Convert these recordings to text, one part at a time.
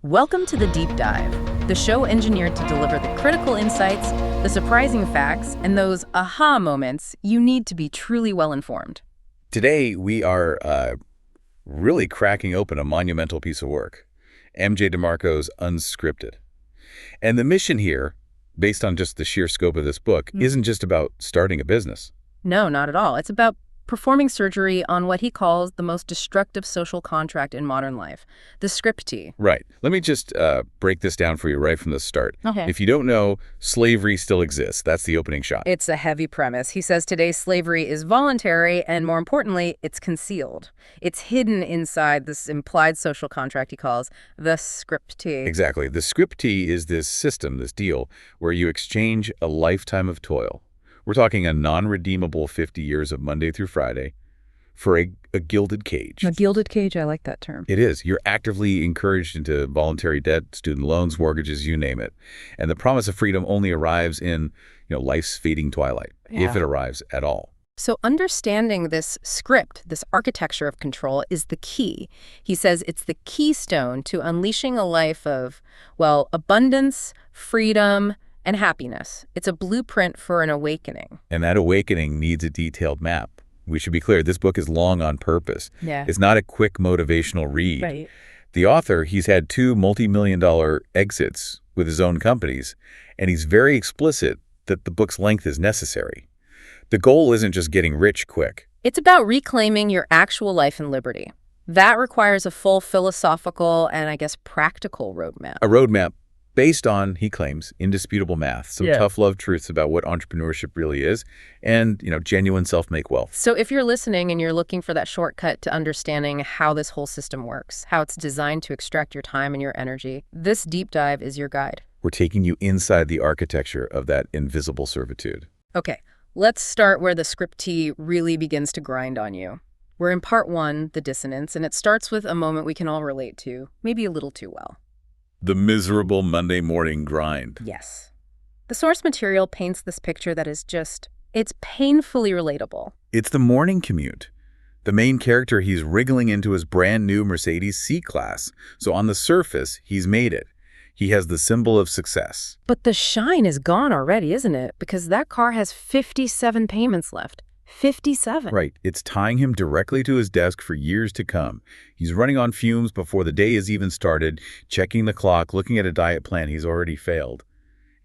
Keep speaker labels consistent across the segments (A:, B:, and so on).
A: Welcome to The Deep Dive, the show engineered to deliver the critical insights, the surprising facts, and those aha moments you need to be truly well-informed.
B: Today, we are really cracking open a monumental piece of work, MJ DeMarco's Unscripted. And the mission here, based on just the sheer scope of this book, isn't just about starting a business.
A: No, not at all. It's about performing surgery on what he calls the most destructive social contract in modern life, the scriptee.
B: Right. Let me just break this down for you right from the start.
A: Okay.
B: If you don't know, slavery still exists. That's the opening shot.
A: It's a heavy premise. He says today's slavery is voluntary, and more importantly, it's concealed. It's hidden inside this implied social contract he calls the scriptee.
B: Exactly. The scriptee is this system, this deal, where you exchange a lifetime of toil. We're talking a non-redeemable 50 years of Monday through Friday for a gilded cage.
A: A gilded cage, I like that term.
B: It is. You're actively encouraged into voluntary debt, student loans, mortgages, you name it. And the promise of freedom only arrives in, life's fading twilight, if it arrives at all.
A: So understanding this script, this architecture of control, is the key. He says it's the keystone to unleashing a life of, abundance, freedom, and happiness. It's a blueprint for an awakening.
B: And that awakening needs a detailed map. We should be clear, this book is long on purpose.
A: Yeah.
B: It's not a quick motivational read.
A: Right.
B: The author, he's had 2 multi-million-dollar exits with his own companies, and he's very explicit that the book's length is necessary. The goal isn't just getting rich quick.
A: It's about reclaiming your actual life and liberty. That requires a full philosophical and, I guess, practical roadmap.
B: A roadmap based on, he claims, indisputable math, some tough love truths about what entrepreneurship really is, and, genuine self-make wealth.
A: So if you're listening and you're looking for that shortcut to understanding how this whole system works, how it's designed to extract your time and your energy, this deep dive is your guide.
B: We're taking you inside the architecture of that invisible servitude.
A: Okay, let's start where the scriptee really begins to grind on you. We're in part 1, the dissonance, and it starts with a moment we can all relate to, maybe a little too well.
B: The miserable Monday morning grind.
A: Yes. The source material paints this picture that is it's painfully relatable.
B: It's the morning commute. The main character, he's wriggling into his brand new Mercedes C-Class. So on the surface, he's made it. He has the symbol of success.
A: But the shine is gone already, isn't it? Because that car has 57 payments left. 57.
B: Right. It's tying him directly to his desk for years to come. He's running on fumes before the day has even started, checking the clock, looking at a diet plan he's already failed.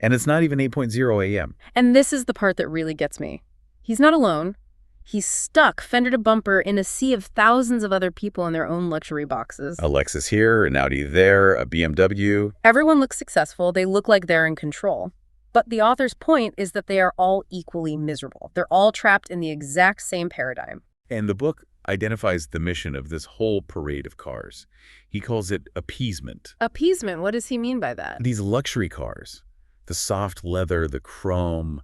B: And it's not even 8:00 a.m.
A: And this is the part that really gets me. He's not alone. He's stuck fender to bumper in a sea of thousands of other people in their own luxury boxes.
B: A Lexus here, an Audi there, a BMW.
A: Everyone looks successful. They look like they're in control. But the author's point is that they are all equally miserable. They're all trapped in the exact same paradigm.
B: And the book identifies the mission of this whole parade of cars. He calls it appeasement.
A: Appeasement? What does he mean by that?
B: These luxury cars, the soft leather, the chrome,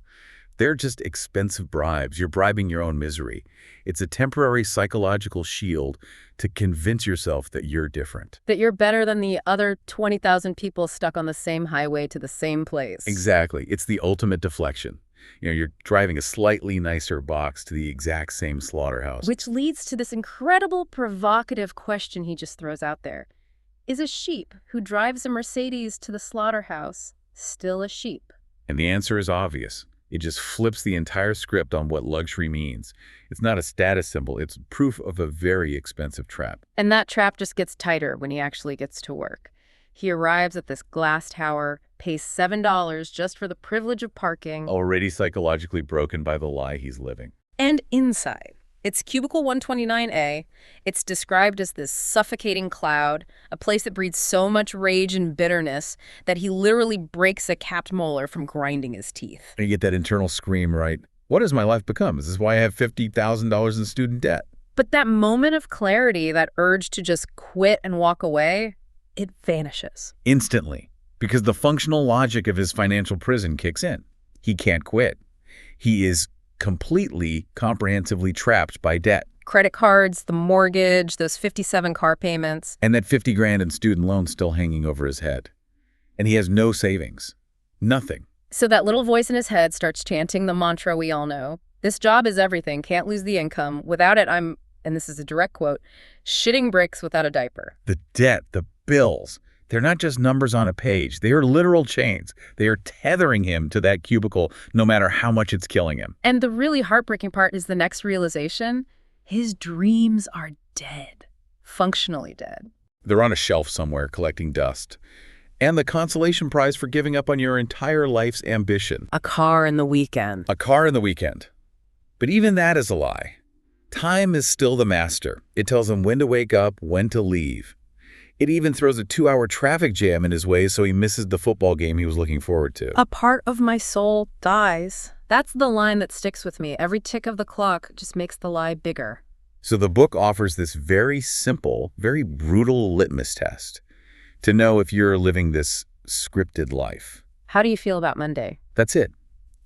B: they're just expensive bribes. You're bribing your own misery. It's a temporary psychological shield to convince yourself that you're different.
A: That you're better than the other 20,000 people stuck on the same highway to the same place.
B: Exactly. It's the ultimate deflection. You're driving a slightly nicer box to the exact same slaughterhouse.
A: Which leads to this incredible provocative question he just throws out there. Is a sheep who drives a Mercedes to the slaughterhouse still a sheep?
B: And the answer is obvious. It just flips the entire script on what luxury means. It's not a status symbol. It's proof of a very expensive trap.
A: And that trap just gets tighter when he actually gets to work. He arrives at this glass tower, pays $7 just for the privilege of parking.
B: Already psychologically broken by the lie he's living.
A: And inside, it's cubicle 129A. It's described as this suffocating cloud, a place that breeds so much rage and bitterness that he literally breaks a capped molar from grinding his teeth.
B: And you get that internal scream, right? What has my life become? Is this why I have $50,000 in student debt?
A: But that moment of clarity, that urge to just quit and walk away, it vanishes.
B: Instantly. Because the functional logic of his financial prison kicks in. He can't quit. He is completely, comprehensively trapped by debt.
A: Credit cards, the mortgage, those 57 car payments.
B: And that 50 grand in student loans still hanging over his head. And he has no savings. Nothing.
A: So that little voice in his head starts chanting the mantra we all know. This job is everything, can't lose the income. Without it, I'm, and this is a direct quote, shitting bricks without a diaper.
B: The debt, the bills, They're not just numbers on a page. They are literal chains. They are tethering him to that cubicle no matter how much it's killing him.
A: And the really heartbreaking part is the next realization. His dreams are dead. Functionally dead.
B: They're on a shelf somewhere collecting dust. And the consolation prize for giving up on your entire life's ambition.
A: A car in the weekend.
B: A car in the weekend. But even that is a lie. Time is still the master. It tells him when to wake up, when to leave. It even throws a 2-hour traffic jam in his way so he misses the football game he was looking forward to.
A: A part of my soul dies. That's the line that sticks with me. Every tick of the clock just makes the lie bigger.
B: So the book offers this very simple, very brutal litmus test to know if you're living this scripted life.
A: How do you feel about Monday?
B: That's it.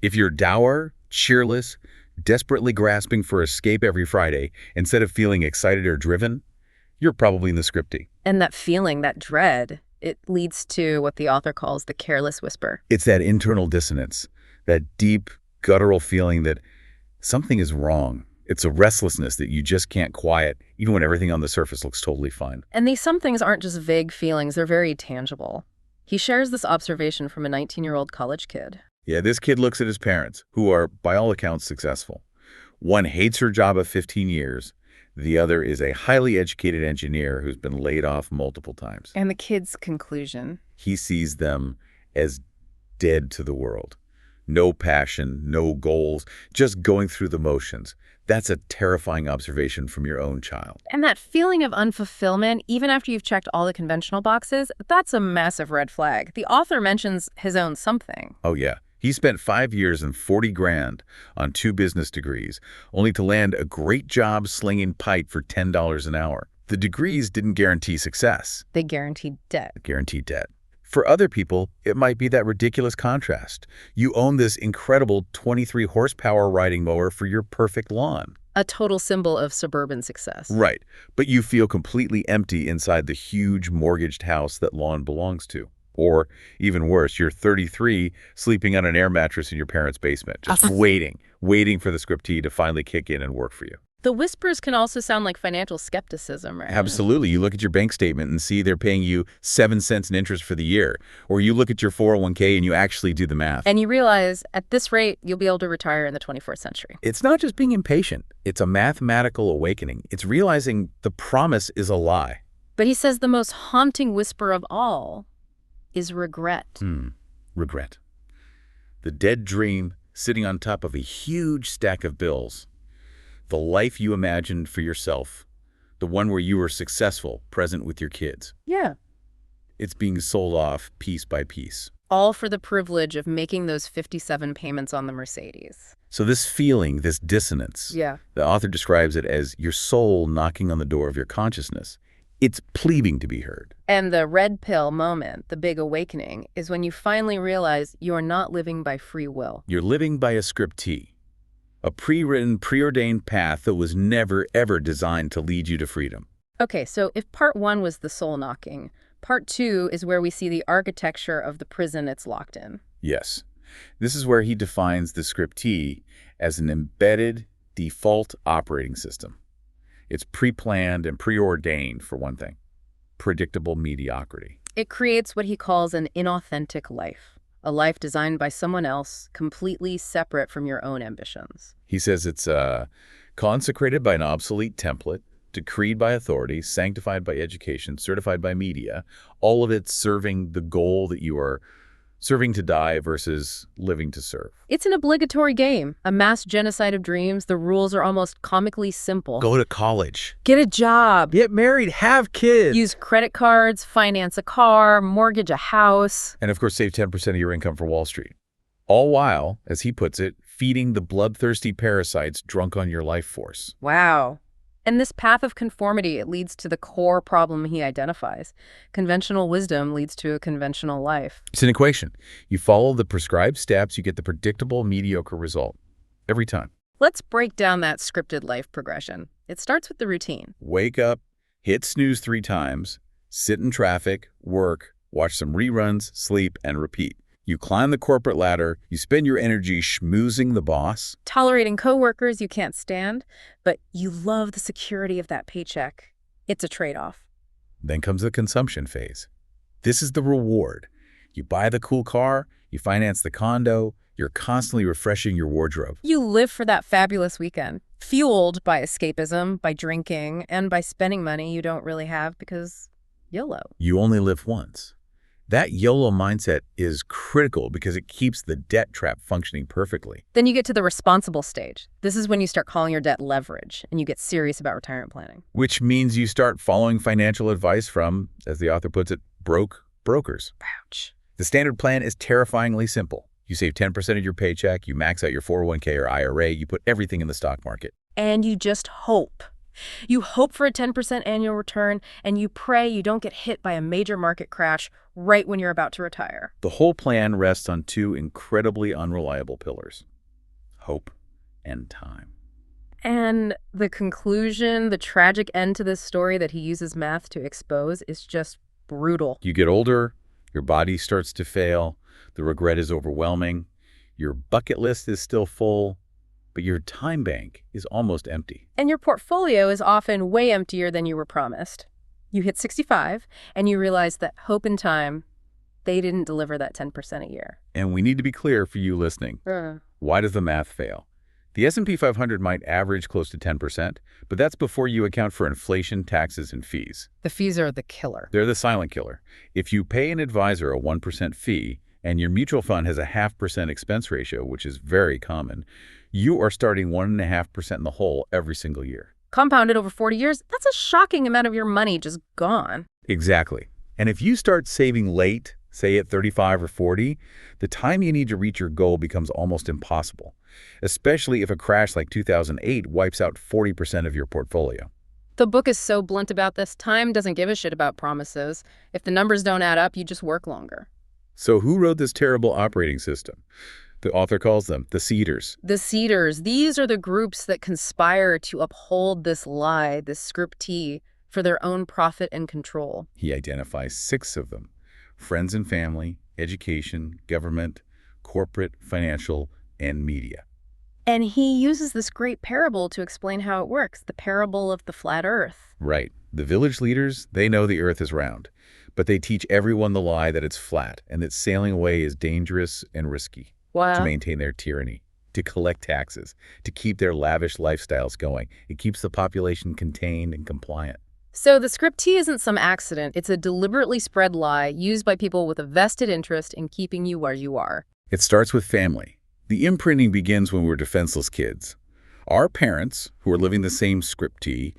B: If you're dour, cheerless, desperately grasping for escape every Friday instead of feeling excited or driven, you're probably in the scripty.
A: And that feeling, that dread, it leads to what the author calls the careless whisper.
B: It's that internal dissonance, that deep, guttural feeling that something is wrong. It's a restlessness that you just can't quiet, even when everything on the surface looks totally fine.
A: And these some things aren't just vague feelings, they're very tangible. He shares this observation from a 19-year-old college kid.
B: Yeah, this kid looks at his parents, who are, by all accounts, successful. One hates her job of 15 years. The other is a highly educated engineer who's been laid off multiple times.
A: And the kid's conclusion?
B: He sees them as dead to the world. No passion, no goals, just going through the motions. That's a terrifying observation from your own child.
A: And that feeling of unfulfillment, even after you've checked all the conventional boxes, that's a massive red flag. The author mentions his own something.
B: Oh, yeah. He spent 5 years and 40 grand on 2 business degrees, only to land a great job slinging pipe for $10 an hour. The degrees didn't guarantee success.
A: They guaranteed debt.
B: Guaranteed debt. For other people, it might be that ridiculous contrast. You own this incredible 23 horsepower riding mower for your perfect lawn.
A: A total symbol of suburban success.
B: Right, but you feel completely empty inside the huge mortgaged house that lawn belongs to. Or, even worse, you're 33, sleeping on an air mattress in your parents' basement, just waiting for the scriptee to finally kick in and work for you.
A: The whispers can also sound like financial skepticism, right?
B: Absolutely. You look at your bank statement and see they're paying you 7 cents in interest for the year. Or you look at your 401k and you actually do the math.
A: And you realize, at this rate, you'll be able to retire in the 21st century.
B: It's not just being impatient. It's a mathematical awakening. It's realizing the promise is a lie.
A: But he says the most haunting whisper of all is regret.
B: Regret. The dead dream sitting on top of a huge stack of bills. The life you imagined for yourself. The one where you were successful, present with your kids.
A: Yeah.
B: It's being sold off piece by piece.
A: All for the privilege of making those 57 payments on the Mercedes.
B: So this feeling, this dissonance,
A: Yeah.
B: the author describes it as your soul knocking on the door of your consciousness. It's pleading to be heard.
A: And the red pill moment, the big awakening, is when you finally realize you're not living by free will.
B: You're living by a scriptee, a pre-written, preordained path that was never, ever designed to lead you to freedom.
A: Okay, so if part 1 was the soul knocking, part 2 is where we see the architecture of the prison it's locked in.
B: Yes. This is where he defines the scriptee as an embedded default operating system. It's pre-planned and preordained, for one thing. Predictable mediocrity.
A: It creates what he calls an inauthentic life, a life designed by someone else, completely separate from your own ambitions.
B: He says it's consecrated by an obsolete template, decreed by authority, sanctified by education, certified by media, all of it serving the goal that you are serving to die versus living to serve.
A: It's an obligatory game, a mass genocide of dreams. The rules are almost comically simple.
B: Go to college.
A: Get a job.
B: Get married. Have kids.
A: Use credit cards, finance a car, mortgage a house.
B: And of course, save 10% of your income for Wall Street. All while, as he puts it, feeding the bloodthirsty parasites drunk on your life force.
A: Wow. And this path of conformity, it leads to the core problem he identifies. Conventional wisdom leads to a conventional life.
B: It's an equation. You follow the prescribed steps, you get the predictable, mediocre result. Every time.
A: Let's break down that scripted life progression. It starts with the routine.
B: Wake up, hit snooze 3 times, sit in traffic, work, watch some reruns, sleep, and repeat. You climb the corporate ladder, you spend your energy schmoozing the boss.
A: Tolerating coworkers you can't stand, but you love the security of that paycheck. It's a trade-off.
B: Then comes the consumption phase. This is the reward. You buy the cool car, you finance the condo, you're constantly refreshing your wardrobe.
A: You live for that fabulous weekend, fueled by escapism, by drinking, and by spending money you don't really have because YOLO.
B: You only live once. That YOLO mindset is critical because it keeps the debt trap functioning perfectly.
A: Then you get to the responsible stage. This is when you start calling your debt leverage and you get serious about retirement planning.
B: Which means you start following financial advice from, as the author puts it, broke brokers.
A: Ouch.
B: The standard plan is terrifyingly simple. You save 10% of your paycheck, you max out your 401k or IRA, you put everything in the stock market.
A: And you just hope. You hope for a 10% annual return, and you pray you don't get hit by a major market crash right when you're about to retire.
B: The whole plan rests on two incredibly unreliable pillars: hope and time.
A: And the conclusion, the tragic end to this story that he uses math to expose is just brutal.
B: You get older, your body starts to fail, the regret is overwhelming, your bucket list is still full, but your time bank is almost empty.
A: And your portfolio is often way emptier than you were promised. You hit 65, and you realize that hope and time, they didn't deliver that 10% a year.
B: And we need to be clear for you listening. Why does the math fail? The S&P 500 might average close to 10%, but that's before you account for inflation, taxes, and fees.
A: The fees are the killer.
B: They're the silent killer. If you pay an advisor a 1% fee, and your mutual fund has a 0.5% expense ratio, which is very common, you are starting 1.5% in the hole every single year.
A: Compounded over 40 years, that's a shocking amount of your money just gone.
B: Exactly. And if you start saving late, say at 35 or 40, the time you need to reach your goal becomes almost impossible, especially if a crash like 2008 wipes out 40% of your portfolio.
A: The book is so blunt about this. Time doesn't give a shit about promises. If the numbers don't add up, you just work longer.
B: So who wrote this terrible operating system? The author calls them the Seeders.
A: The Seeders, these are the groups that conspire to uphold this lie, this scriptee, for their own profit and control.
B: He identifies 6 of them: friends and family, education, government, corporate, financial, and media.
A: And he uses this great parable to explain how it works, the parable of the flat earth.
B: Right. The village leaders, they know the earth is round, but they teach everyone the lie that it's flat and that sailing away is dangerous and risky.
A: Wow.
B: To maintain their tyranny, to collect taxes, to keep their lavish lifestyles going. It keeps the population contained and compliant.
A: So the scriptee isn't some accident. It's a deliberately spread lie used by people with a vested interest in keeping you where you are.
B: It starts with family. The imprinting begins when we're defenseless kids. Our parents, who are living the same scriptee,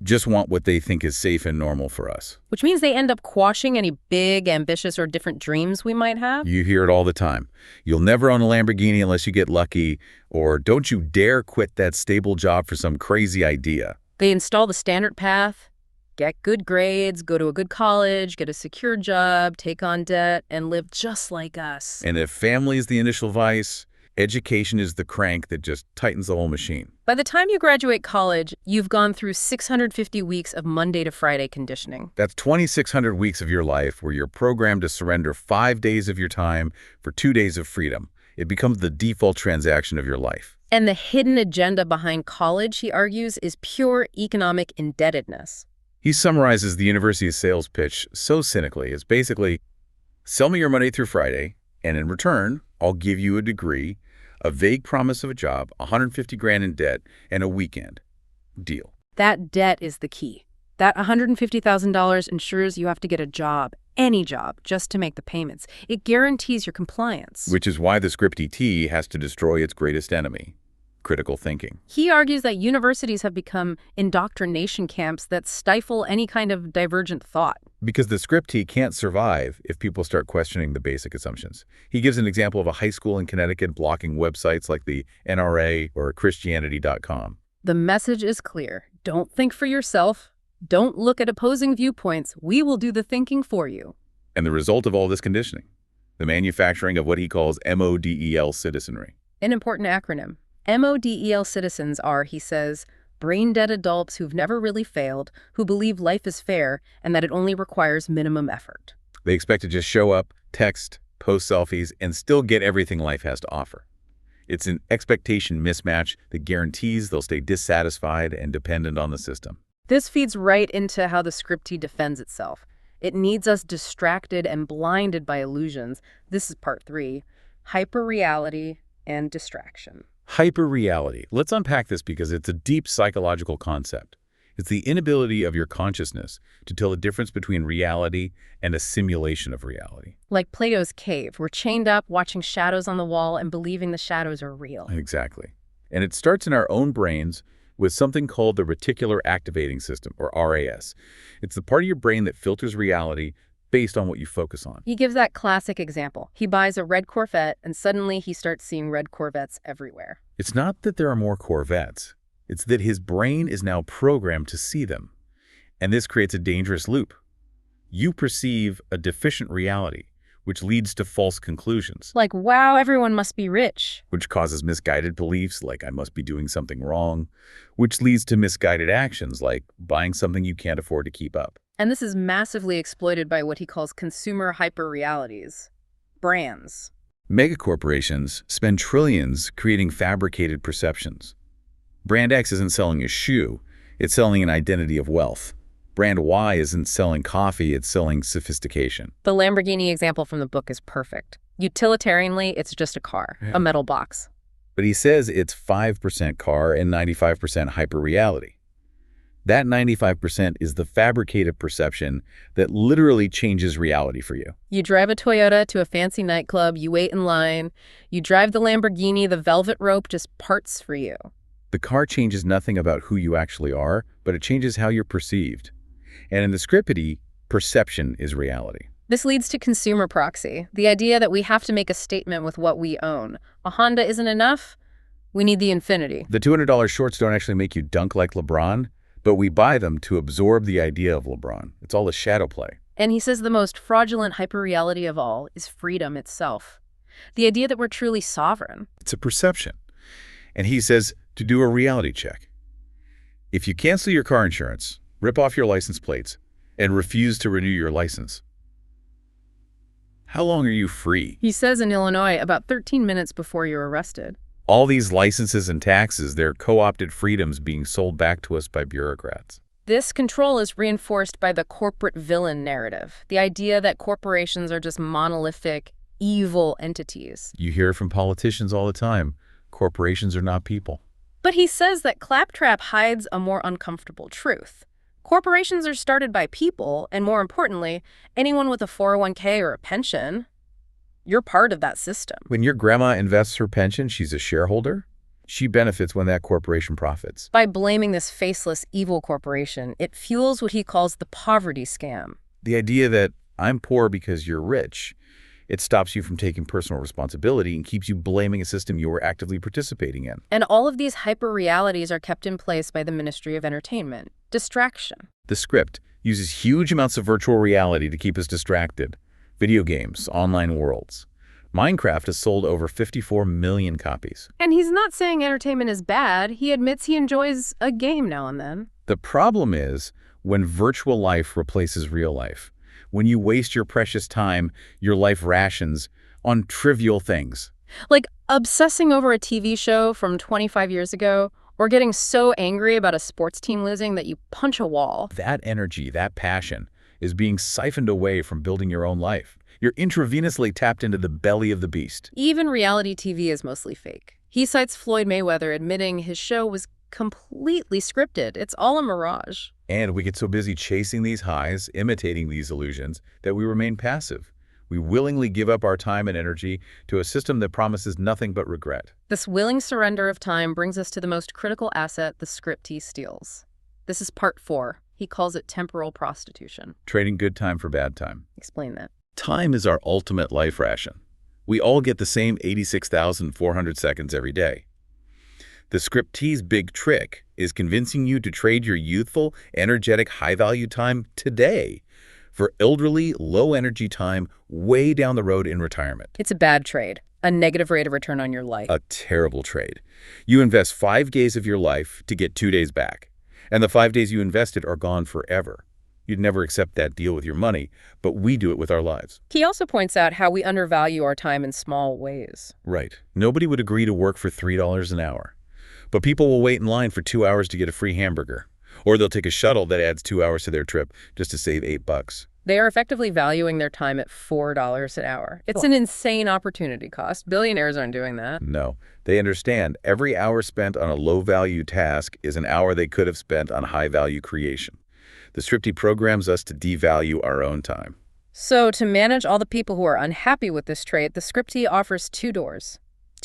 B: just want what they think is safe and normal for us.
A: Which means they end up quashing any big, ambitious, or different dreams we might have.
B: You hear it all the time. You'll never own a Lamborghini unless you get lucky, or don't you dare quit that stable job for some crazy idea.
A: They install the standard path, get good grades, go to a good college, get a secure job, take on debt, and live just like us.
B: And if family is the initial vice, education is the crank that just tightens the whole machine.
A: By the time you graduate college, you've gone through 650 weeks of Monday to Friday conditioning.
B: That's 2,600 weeks of your life where you're programmed to surrender 5 days of your time for 2 days of freedom. It becomes the default transaction of your life.
A: And the hidden agenda behind college, he argues, is pure economic indebtedness.
B: He summarizes the university's sales pitch so cynically. It's basically, sell me your Monday through Friday, and in return, I'll give you a degree, a vague promise of a job, 150 grand in debt, and a weekend. Deal.
A: That debt is the key. That $150,000 ensures you have to get a job, any job, just to make the payments. It guarantees your compliance.
B: Which is why the scriptee has to destroy its greatest enemy: critical thinking.
A: He argues that universities have become indoctrination camps that stifle any kind of divergent thought.
B: Because the scriptee can't survive if people start questioning the basic assumptions. He gives an example of a high school in Connecticut blocking websites like the NRA or Christianity.com.
A: The message is clear. Don't think for yourself. Don't look at opposing viewpoints. We will do the thinking for you.
B: And the result of all this conditioning? The manufacturing of what he calls MODEL citizenry.
A: An important acronym. MODEL citizens are, he says, brain-dead adults who've never really failed, who believe life is fair and that it only requires minimum effort.
B: They expect to just show up, text, post selfies, and still get everything life has to offer. It's an expectation mismatch that guarantees they'll stay dissatisfied and dependent on the system.
A: This feeds right into how the scriptee defends itself. It needs us distracted and blinded by illusions. This is part 3, hyperreality and distraction.
B: Hyperreality. Let's unpack this because it's a deep psychological concept. It's the inability of your consciousness to tell the difference between reality and a simulation of reality.
A: Like Plato's cave, we're chained up, watching shadows on the wall and believing the shadows are real.
B: Exactly. And it starts in our own brains with something called the reticular activating system, or RAS. It's the part of your brain that filters reality based on what you focus on.
A: He gives that classic example. He buys a red Corvette, and suddenly he starts seeing red Corvettes everywhere.
B: It's not that there are more Corvettes. It's that his brain is now programmed to see them. And this creates a dangerous loop. You perceive a deficient reality, which leads to false conclusions.
A: Like, wow, everyone must be rich.
B: Which causes misguided beliefs like I must be doing something wrong, which leads to misguided actions like buying something you can't afford to keep up.
A: And this is massively exploited by what he calls consumer hyperrealities. Brands.
B: Megacorporations spend trillions creating fabricated perceptions. Brand X isn't selling a shoe, it's selling an identity of wealth. Brand Y isn't selling coffee, it's selling sophistication.
A: The Lamborghini example from the book is perfect. Utilitarianly, it's just a car, a metal box.
B: But he says it's 5% car and 95% hyperreality. That 95% is the fabricated perception that literally changes reality for you.
A: You drive a Toyota to a fancy nightclub, you wait in line. You drive the Lamborghini, the velvet rope just parts for you.
B: The car changes nothing about who you actually are, but it changes how you're perceived. And in the scriptedy, perception is reality.
A: This leads to consumer proxy, the idea that we have to make a statement with what we own. A Honda isn't enough. We need the infinity.
B: The $200 shorts don't actually make you dunk like LeBron, but we buy them to absorb the idea of LeBron. It's all a shadow play.
A: And he says the most fraudulent hyperreality of all is freedom itself. The idea that we're truly sovereign.
B: It's a perception. And he says to do a reality check. If you cancel your car insurance, rip off your license plates, and refuse to renew your license, how long are you free?
A: He says in Illinois about 13 minutes before you're arrested.
B: All these licenses and taxes, they're co-opted freedoms being sold back to us by bureaucrats.
A: This control is reinforced by the corporate villain narrative, the idea that corporations are just monolithic, evil entities.
B: You hear it from politicians all the time. Corporations are not people.
A: But he says that Claptrap hides a more uncomfortable truth. Corporations are started by people, and more importantly, anyone with a 401k or a pension, you're part of that system.
B: When your grandma invests her pension, she's a shareholder. She benefits when that corporation profits.
A: By blaming this faceless, evil corporation, it fuels what he calls the poverty scam.
B: The idea that I'm poor because you're rich, it stops you from taking personal responsibility and keeps you blaming a system you were actively participating in.
A: And all of these hyper-realities are kept in place by the Ministry of Entertainment. Distraction.
B: The script uses huge amounts of virtual reality to keep us distracted. Video games, online worlds. Minecraft has sold over 54 million copies.
A: And he's not saying entertainment is bad. He admits he enjoys a game now and then.
B: The problem is when virtual life replaces real life. When you waste your precious time, your life rations, on trivial things.
A: Like obsessing over a TV show from 25 years ago, or getting so angry about a sports team losing that you punch a wall.
B: That energy, that passion, is being siphoned away from building your own life. You're intravenously tapped into the belly of the beast.
A: Even reality TV is mostly fake. He cites Floyd Mayweather admitting his show was completely scripted. It's all a mirage.
B: And we get so busy chasing these highs, imitating these illusions, that we remain passive. We willingly give up our time and energy to a system that promises nothing but regret.
A: This willing surrender of time brings us to the most critical asset the script he steals. This is part 4. He calls it temporal prostitution.
B: Trading good time for bad time.
A: Explain that.
B: Time is our ultimate life ration. We all get the same 86,400 seconds every day. The scriptee's big trick is convincing you to trade your youthful, energetic, high-value time today for elderly, low-energy time way down the road in retirement.
A: It's a bad trade. A negative rate of return on your life.
B: A terrible trade. You invest 5 days of your life to get 2 days back, and the 5 days you invested are gone forever. You'd never accept that deal with your money, but we do it with our lives.
A: He also points out how we undervalue our time in small ways.
B: Right. Nobody would agree to work for $3 an hour. But people will wait in line for 2 hours to get a free hamburger. Or they'll take a shuttle that adds 2 hours to their trip just to save $8.
A: They are effectively valuing their time at $4 an hour. It's an insane opportunity cost. Billionaires aren't doing that.
B: No, they understand every hour spent on a low-value task is an hour they could have spent on high-value creation. The Scripty programs us to devalue our own time.
A: So to manage all the people who are unhappy with this trait, the Scripty offers two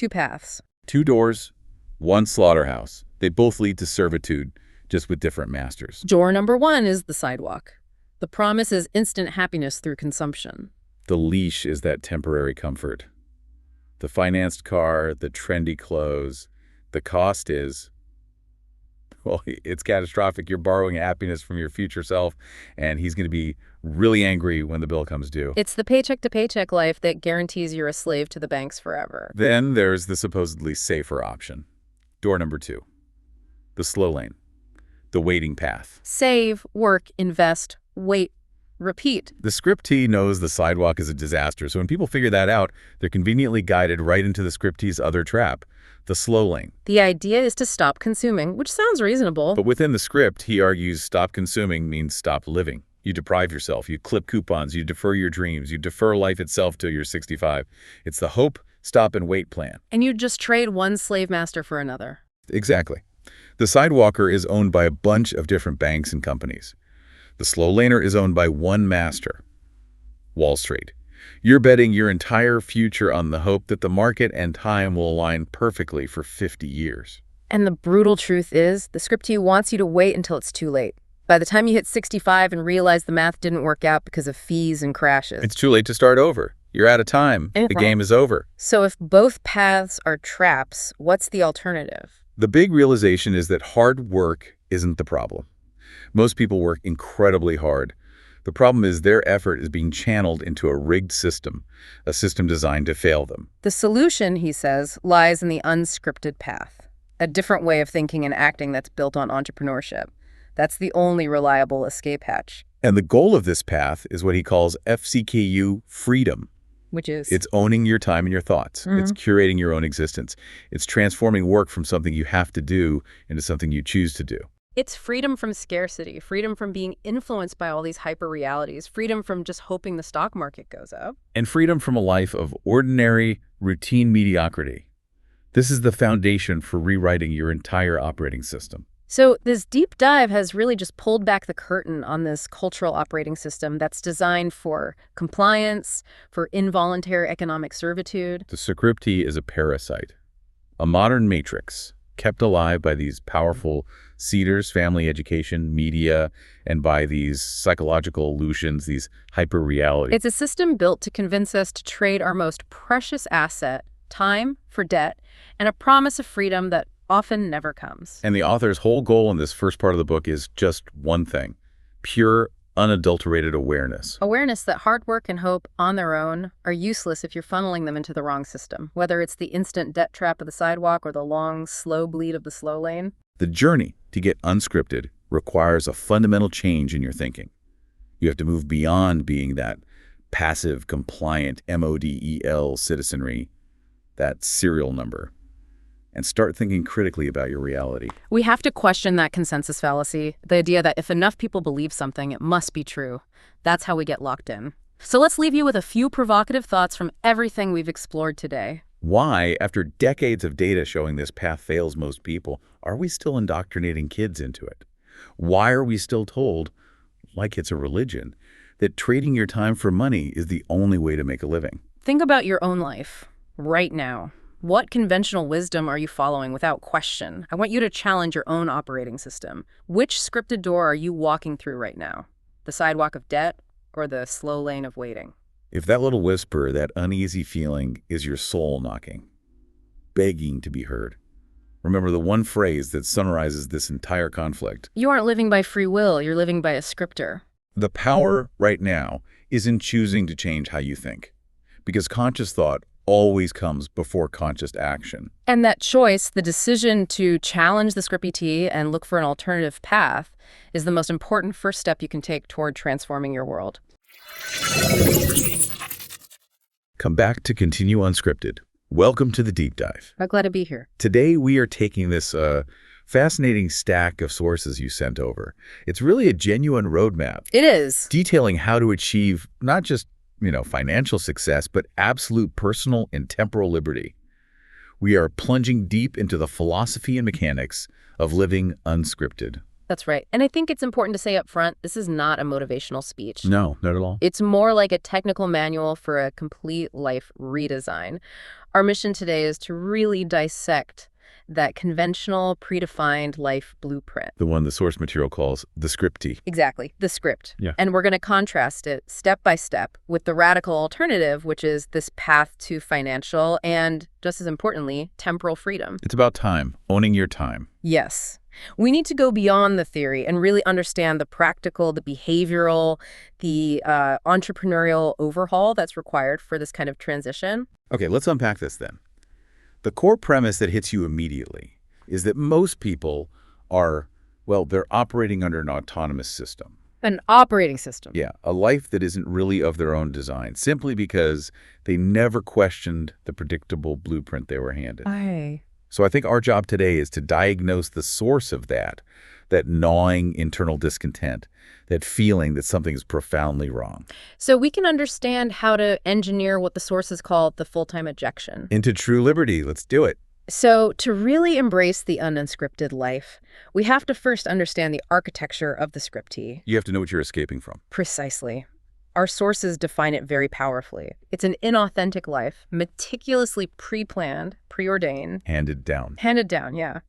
A: paths.
B: 2 doors, 1 slaughterhouse. They both lead to servitude, just with different masters.
A: Door number 1 is the sidewalk. The promise is instant happiness through consumption.
B: The leash is that temporary comfort. The financed car, the trendy clothes. The cost is, well, it's catastrophic. You're borrowing happiness from your future self, and he's going to be really angry when the bill comes due.
A: It's the paycheck-to-paycheck life that guarantees you're a slave to the banks forever.
B: Then there's the supposedly safer option. Door number 2, the slow lane, the waiting path.
A: Save, work, invest, wait, repeat.
B: The scriptee knows the sidewalk is a disaster, so when people figure that out, they're conveniently guided right into the scriptee's other trap, the slow lane.
A: The idea is to stop consuming, which sounds reasonable.
B: But within the script, he argues stop consuming means stop living. You deprive yourself, you clip coupons, you defer your dreams, you defer life itself till you're 65. It's the hope, stop, and wait plan.
A: And you just trade one slave master for another.
B: Exactly. The sidewalker is owned by a bunch of different banks and companies. The slow laner is owned by one master, Wall Street. You're betting your entire future on the hope that the market and time will align perfectly for 50 years.
A: And the brutal truth is, the scriptee wants you to wait until it's too late. By the time you hit 65 and realize the math didn't work out because of fees and crashes.
B: It's too late to start over. You're out of time. The game is over.
A: So if both paths are traps, what's the alternative?
B: The big realization is that hard work isn't the problem. Most people work incredibly hard. The problem is their effort is being channeled into a rigged system, a system designed to fail them.
A: The solution, he says, lies in the unscripted path, a different way of thinking and acting that's built on entrepreneurship. That's the only reliable escape hatch.
B: And the goal of this path is what he calls FCKU freedom.
A: Which is?
B: It's owning your time and your thoughts. It's curating your own existence. It's transforming work from something you have to do into something you choose to do.
A: It's freedom from scarcity, freedom from being influenced by all these hyper-realities, freedom from just hoping the stock market goes up.
B: And freedom from a life of ordinary, routine mediocrity. This is the foundation for rewriting your entire operating system.
A: So this deep dive has really just pulled back the curtain on this cultural operating system that's designed for compliance, for involuntary economic servitude.
B: The scriptee is a parasite, a modern matrix, kept alive by these powerful cedars, family education, media, and by these psychological illusions, these hyper-realities.
A: It's a system built to convince us to trade our most precious asset, time, for debt, and a promise of freedom that often never comes.
B: And the author's whole goal in this first part of the book is just one thing: pure, unadulterated awareness.
A: Awareness that hard work and hope on their own are useless if you're funneling them into the wrong system, whether it's the instant debt trap of the sidewalk or the long, slow bleed of the slow lane.
B: The journey to get unscripted requires a fundamental change in your thinking. You have to move beyond being that passive, compliant, MODEL citizenry, that serial number, and start thinking critically about your reality.
A: We have to question that consensus fallacy, the idea that if enough people believe something, it must be true. That's how we get locked in. So let's leave you with a few provocative thoughts from everything we've explored today.
B: Why, after decades of data showing this path fails most people, are we still indoctrinating kids into it? Why are we still told, like it's a religion, that trading your time for money is the only way to make a living?
A: Think about your own life, right now. What conventional wisdom are you following without question? I want you to challenge your own operating system. Which scripted door are you walking through right now? The sidewalk of debt or the slow lane of waiting?
B: If that little whisper, that uneasy feeling, is your soul knocking, begging to be heard, remember the one phrase that summarizes this entire conflict.
A: You aren't living by free will, you're living by a scripter.
B: The power right now is in choosing to change how you think, because conscious thought always comes before conscious action.
A: And that choice, the decision to challenge the scriptee and look for an alternative path, is the most important first step you can take toward transforming your world.
B: Come back to continue Unscripted. Welcome to the deep dive.
A: I'm glad to be here.
B: Today we are taking this Fascinating stack of sources you sent over. It's really a genuine roadmap.
A: It is.
B: Detailing how to achieve not just, financial success, but absolute personal and temporal liberty. We are plunging deep into the philosophy and mechanics of living unscripted.
A: That's right. And I think it's important to say up front, this is not a motivational speech.
B: No, not at all.
A: It's more like a technical manual for a complete life redesign. Our mission today is to really dissect that conventional, predefined life blueprint.
B: The one the source material calls the scripty.
A: Exactly, the script.
B: Yeah.
A: And we're going to contrast it step by step with the radical alternative, which is this path to financial and, just as importantly, temporal freedom.
B: It's about time, owning your time.
A: Yes. We need to go beyond the theory and really understand the practical, the behavioral, the entrepreneurial overhaul that's required for this kind of transition.
B: Okay, let's unpack this then. The core premise that hits you immediately is that most people are, they're operating under an autonomous system.
A: An operating system.
B: Yeah, a life that isn't really of their own design, simply because they never questioned the predictable blueprint they were handed. So I think our job today is to diagnose the source of that gnawing internal discontent, that feeling that something is profoundly wrong.
A: So we can understand how to engineer what the sources call the full-time ejection.
B: Into true liberty. Let's do it.
A: So to really embrace the unscripted life, we have to first understand the architecture of the scriptee.
B: You have to know what you're escaping from.
A: Precisely. Our sources define it very powerfully. It's an inauthentic life, meticulously pre-planned, preordained.
B: Handed down.
A: Handed down, yeah.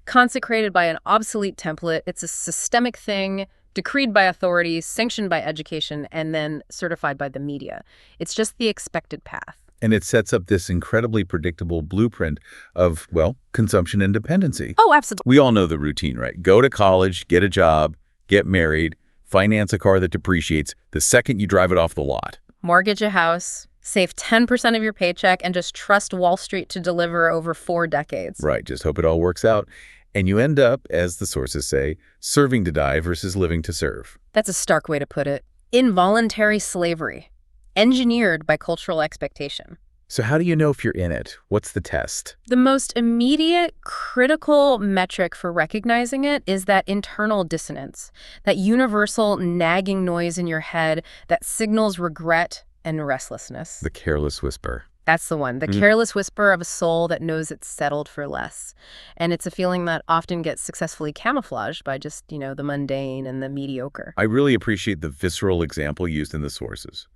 A: Consecrated by an obsolete template. It's a systemic thing, decreed by authorities, sanctioned by education, and then certified by the media. It's just the expected path.
B: And it sets up this incredibly predictable blueprint of, consumption and dependency.
A: Oh, absolutely.
B: We all know the routine, right? Go to college, get a job, get married, finance a car that depreciates the second you drive it off the lot.
A: Mortgage a house, save 10% of your paycheck, and just trust Wall Street to deliver over 4 decades.
B: Right, just hope it all works out. And you end up, as the sources say, serving to die versus living to serve.
A: That's a stark way to put it. Involuntary slavery, engineered by cultural expectation.
B: So how do you know if you're in it? What's the test?
A: The most immediate, critical metric for recognizing it is that internal dissonance, that universal nagging noise in your head that signals regret and restlessness.
B: The careless whisper.
A: That's the one. The careless whisper of a soul that knows it's settled for less. And it's a feeling that often gets successfully camouflaged by just, the mundane and the mediocre.
B: I really appreciate the visceral example used in the sources.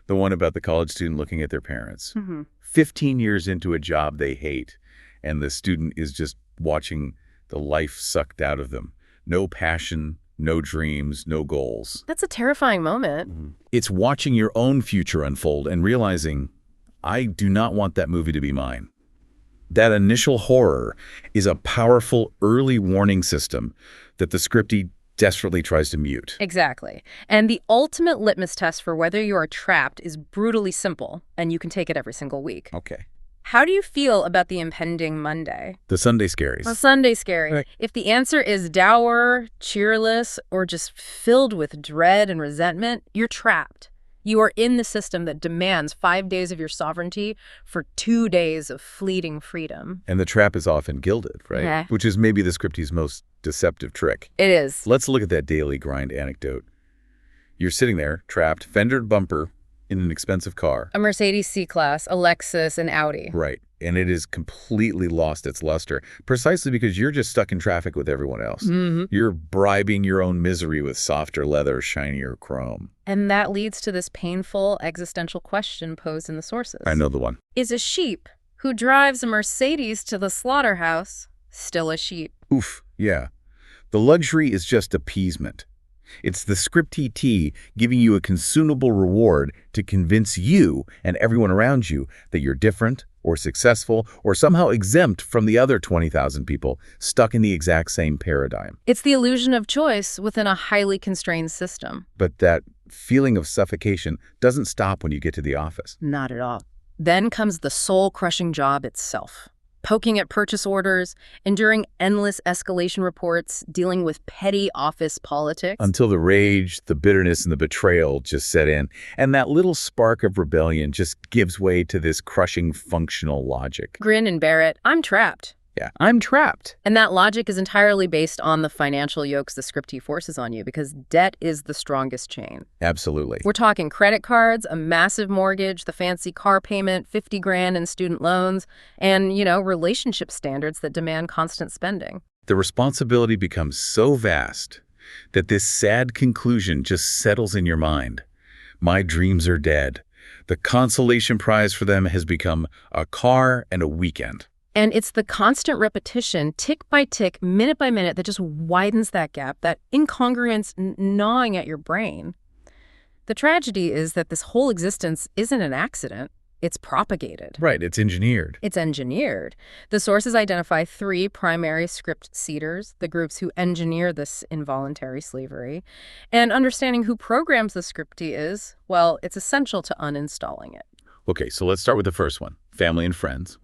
B: The one about the college student looking at their parents. 15 years into a job they hate, and the student is just watching the life sucked out of them. No passion, no dreams, no goals.
A: That's a terrifying moment.
B: It's watching your own future unfold and realizing, I do not want that movie to be mine. That initial horror is a powerful early warning system that the scriptee desperately tries to mute.
A: Exactly. And the ultimate litmus test for whether you are trapped is brutally simple, and you can take it every single week.
B: Okay.
A: How do you feel about the impending Monday?
B: The Sunday scaries.
A: The Sunday scary.
B: Right.
A: If the answer is dour, cheerless, or just filled with dread and resentment, you're trapped. You are in the system that demands 5 days of your sovereignty for 2 days of fleeting freedom.
B: And the trap is often gilded, right?
A: Yeah.
B: Which is maybe the scriptee's most deceptive trick.
A: It is.
B: Let's look at that daily grind anecdote. You're sitting there, trapped, fendered bumper, in an expensive car.
A: A Mercedes C-Class, a Lexus, an Audi.
B: Right. And it has completely lost its luster, precisely because you're just stuck in traffic with everyone else. You're bribing your own misery with softer leather, shinier chrome.
A: And that leads to this painful existential question posed in the sources.
B: I know the one.
A: Is a sheep who drives a Mercedes to the slaughterhouse still a sheep?
B: Oof, yeah. The luxury is just appeasement. It's the scriptee giving you a consumable reward to convince you and everyone around you that you're different or successful or somehow exempt from the other 20,000 people stuck in the exact same paradigm.
A: It's the illusion of choice within a highly constrained system.
B: But that feeling of suffocation doesn't stop when you get to the office.
A: Not at all. Then comes the soul-crushing job itself. Poking at purchase orders, enduring endless escalation reports, dealing with petty office politics.
B: Until the rage, the bitterness, and the betrayal just set in. And that little spark of rebellion just gives way to this crushing functional logic.
A: Grin and bear it. I'm trapped.
B: Yeah, I'm trapped.
A: And that logic is entirely based on the financial yokes the scriptee forces on you, because debt is the strongest chain.
B: Absolutely.
A: We're talking credit cards, a massive mortgage, the fancy car payment, 50 grand in student loans, and, relationship standards that demand constant spending.
B: The responsibility becomes so vast that this sad conclusion just settles in your mind. My dreams are dead. The consolation prize for them has become a car and a weekend.
A: And it's the constant repetition, tick by tick, minute by minute, that just widens that gap, that incongruence gnawing at your brain. The tragedy is that this whole existence isn't an accident. It's propagated.
B: Right, it's engineered.
A: It's engineered. The sources identify 3 primary script seeders, the groups who engineer this involuntary slavery. And understanding who programs the scriptee is, well, it's essential to uninstalling it.
B: Okay, so let's start with the first one, family and friends.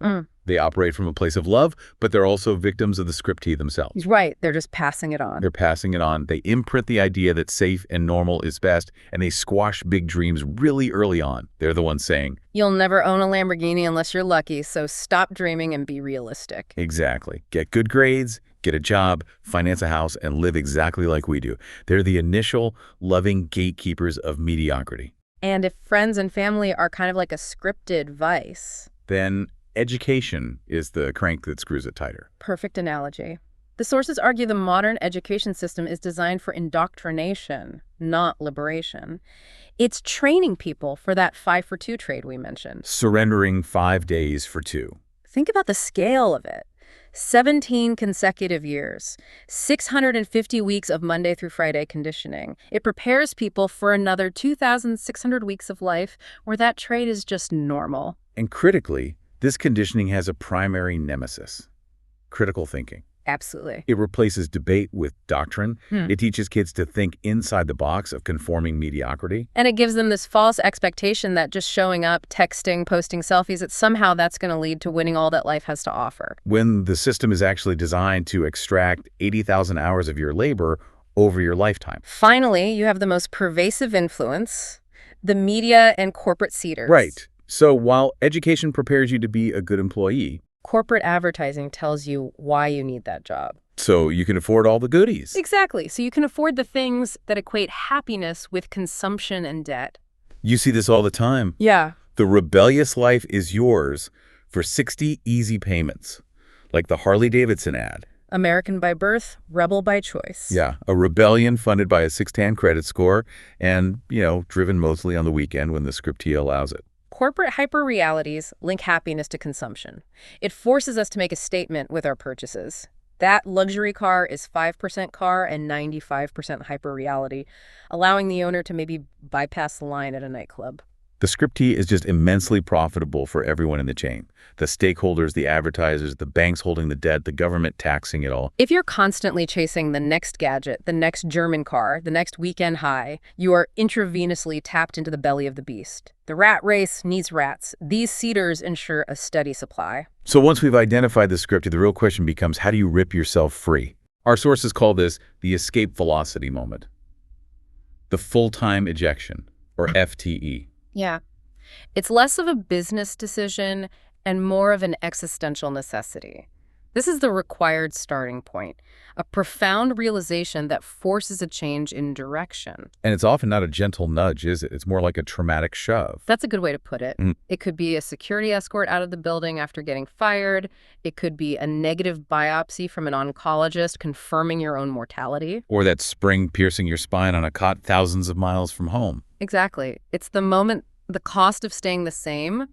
B: They operate from a place of love, but they're also victims of the scriptee themselves.
A: Right, they're just passing it on.
B: They're passing it on. They imprint the idea that safe and normal is best, and they squash big dreams really early on. They're the ones saying,
A: "You'll never own a Lamborghini unless you're lucky, so stop dreaming and be realistic."
B: Exactly. Get good grades, get a job, finance a house, and live exactly like we do. They're the initial, loving gatekeepers of mediocrity.
A: And if friends and family are kind of like a scripted vice,
B: then education is the crank that screws it tighter.
A: Perfect analogy. The sources argue the modern education system is designed for indoctrination, not liberation. It's training people for that 5-for-2 trade we mentioned.
B: Surrendering 5 days for 2.
A: Think about the scale of it. 17 consecutive years, 650 weeks of Monday through Friday conditioning. It prepares people for another 2,600 weeks of life where that trade is just normal.
B: And critically, this conditioning has a primary nemesis: critical thinking.
A: Absolutely.
B: It replaces debate with doctrine. It teaches kids to think inside the box of conforming mediocrity.
A: And it gives them this false expectation that just showing up, texting, posting selfies, that somehow that's going to lead to winning all that life has to offer.
B: When the system is actually designed to extract 80,000 hours of your labor over your lifetime.
A: Finally, you have the most pervasive influence, the media and corporate seeders.
B: Right. So while education prepares you to be a good employee,
A: corporate advertising tells you why you need that job.
B: So you can afford all the goodies.
A: Exactly. So you can afford the things that equate happiness with consumption and debt.
B: You see this all the time.
A: Yeah.
B: The rebellious life is yours for 60 easy payments, like the Harley-Davidson ad.
A: American by birth, rebel by choice.
B: Yeah, a rebellion funded by a 610 credit score and, driven mostly on the weekend when the scriptee allows it.
A: Corporate hyper-realities link happiness to consumption. It forces us to make a statement with our purchases. That luxury car is 5% car and 95% hyper-reality, allowing the owner to maybe bypass the line at a nightclub.
B: The scriptee is just immensely profitable for everyone in the chain. The stakeholders, the advertisers, the banks holding the debt, the government taxing it all.
A: If you're constantly chasing the next gadget, the next German car, the next weekend high, you are intravenously tapped into the belly of the beast. The rat race needs rats. These seeders ensure a steady supply.
B: So once we've identified the scriptee, the real question becomes, how do you rip yourself free? Our sources call this the escape velocity moment. The full-time ejection, or FTE.
A: Yeah. It's less of a business decision and more of an existential necessity. This is the required starting point, a profound realization that forces a change in direction.
B: And it's often not a gentle nudge, is it? It's more like a traumatic shove.
A: That's a good way to put it. It could be a security escort out of the building after getting fired. It could be a negative biopsy from an oncologist confirming your own mortality.
B: Or that spring piercing your spine on a cot thousands of miles from home.
A: Exactly. It's the moment the cost of staying the same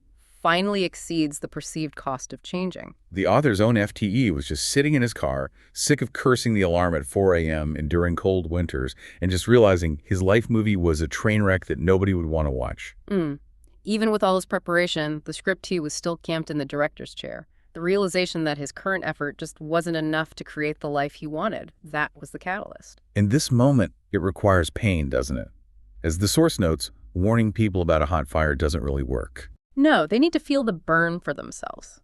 A: finally exceeds the perceived cost of changing.
B: The author's own FTE was just sitting in his car, sick of cursing the alarm at 4 a.m. enduring cold winters, and just realizing his life movie was a train wreck that nobody would want to watch.
A: Even with all his preparation, the scriptee was still camped in the director's chair. The realization that his current effort just wasn't enough to create the life he wanted. That was the catalyst.
B: In this moment, it requires pain, doesn't it? As the source notes, warning people about a hot fire doesn't really work.
A: No, they need to feel the burn for themselves.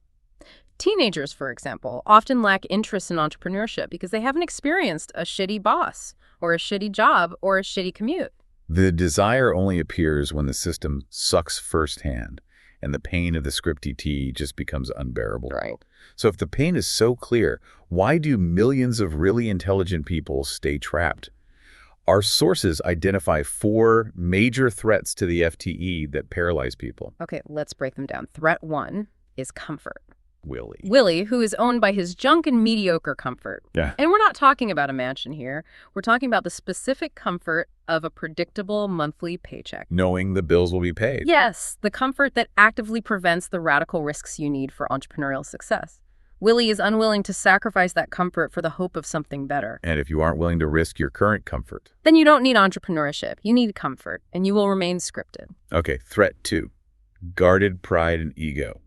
A: Teenagers, for example, often lack interest in entrepreneurship because they haven't experienced a shitty boss or a shitty job or a shitty commute.
B: The desire only appears when the system sucks firsthand. and the pain of the scripted tea just becomes unbearable.
A: Right.
B: So if the pain is so clear, why do millions of really intelligent people stay trapped? Our sources identify 4 major threats to the FTE that paralyze people.
A: Okay, let's break them down. Threat 1 is comfort.
B: Willie,
A: who is owned by his junk and mediocre comfort.
B: Yeah.
A: And we're not talking about a mansion here. We're talking about the specific comfort of a predictable monthly paycheck.
B: knowing the bills will be paid.
A: Yes, the comfort that actively prevents the radical risks you need for entrepreneurial success. Willie is unwilling to sacrifice that comfort for the hope of something better.
B: And if you aren't willing to risk your current comfort.
A: Then you don't need entrepreneurship. You need comfort, and you will remain scripted.
B: Okay, threat 2, guarded pride and ego.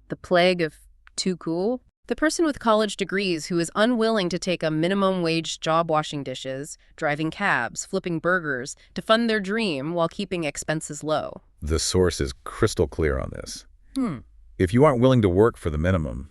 A: The plague of too cool? The person with college degrees who is unwilling to take a minimum wage job washing dishes, driving cabs, flipping burgers to fund their dream while keeping expenses low.
B: The source is crystal clear on this. If you aren't willing to work for the minimum,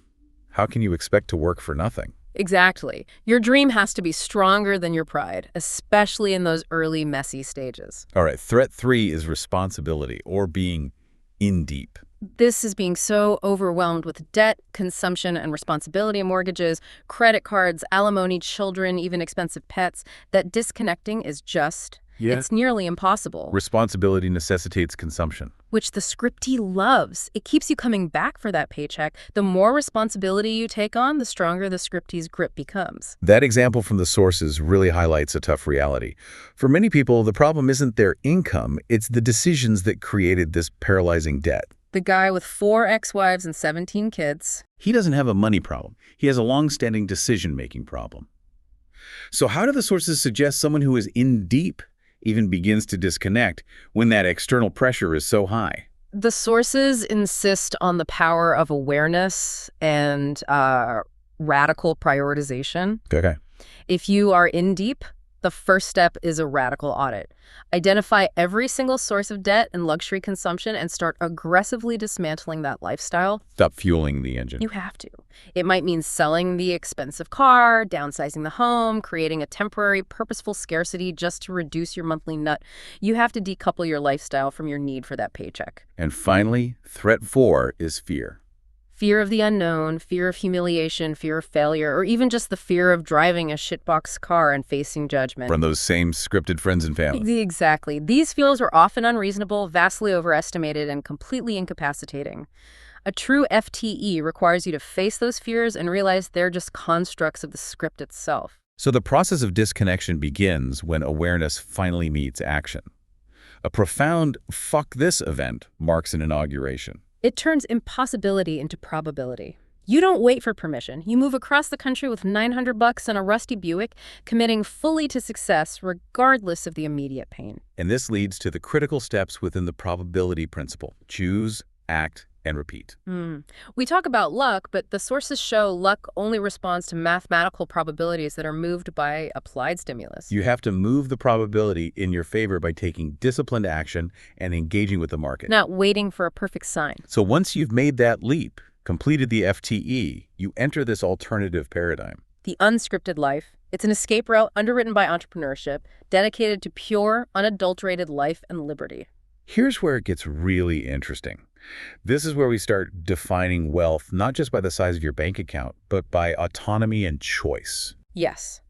B: how can you expect to work for nothing?
A: Exactly. Your dream has to be stronger than your pride, especially in those early, messy stages.
B: All right, threat 3 is responsibility, or being in deep.
A: This is being so overwhelmed with debt, consumption, and responsibility, mortgages, credit cards, alimony, children, even expensive pets, that disconnecting is just, it's nearly impossible.
B: Responsibility necessitates consumption.
A: Which the scriptee loves. It keeps you coming back for that paycheck. The more responsibility you take on, the stronger the scriptee's grip becomes.
B: That example from the sources really highlights a tough reality. For many people, the problem isn't their income, it's the decisions that created this paralyzing debt.
A: The guy with 4 ex-wives and 17 kids.
B: He doesn't have a money problem. He has a long-standing decision-making problem. So how do the sources suggest someone who is in deep even begins to disconnect when that external pressure is so high?
A: The sources insist on the power of awareness and radical prioritization.
B: Okay.
A: If you are in deep, the first step is a radical audit. Identify every single source of debt and luxury consumption and start aggressively dismantling that lifestyle.
B: Stop fueling the engine.
A: You have to. It might mean selling the expensive car, downsizing the home, creating a temporary, purposeful scarcity just to reduce your monthly nut. You have to decouple your lifestyle from your need for that paycheck.
B: And finally, threat 4 is fear.
A: Fear of the unknown, fear of humiliation, fear of failure, or even just the fear of driving a shitbox car and facing judgment.
B: From those same scripted friends and family.
A: Exactly. These fears are often unreasonable, vastly overestimated, and completely incapacitating. A true FTE requires you to face those fears and realize they're just constructs of the script itself.
B: So the process of disconnection begins when awareness finally meets action. A profound "fuck this" event marks an inauguration.
A: It turns impossibility into probability. You don't wait for permission. You move across the country with $900 and a rusty Buick, committing fully to success regardless of the immediate pain.
B: And this leads to the critical steps within the probability principle. Choose, act, and repeat.
A: We talk about luck, but the sources show luck only responds to mathematical probabilities that are moved by applied stimulus.
B: You have to move the probability in your favor by taking disciplined action and engaging with the market.
A: Not waiting for a perfect sign.
B: So once you've made that leap, completed the FTE, you enter this alternative paradigm.
A: The unscripted life. It's an escape route underwritten by entrepreneurship, dedicated to pure, unadulterated life and liberty.
B: Here's where it gets really interesting. This is where we start defining wealth, not just by the size of your bank account, but by autonomy and choice.
A: Yes.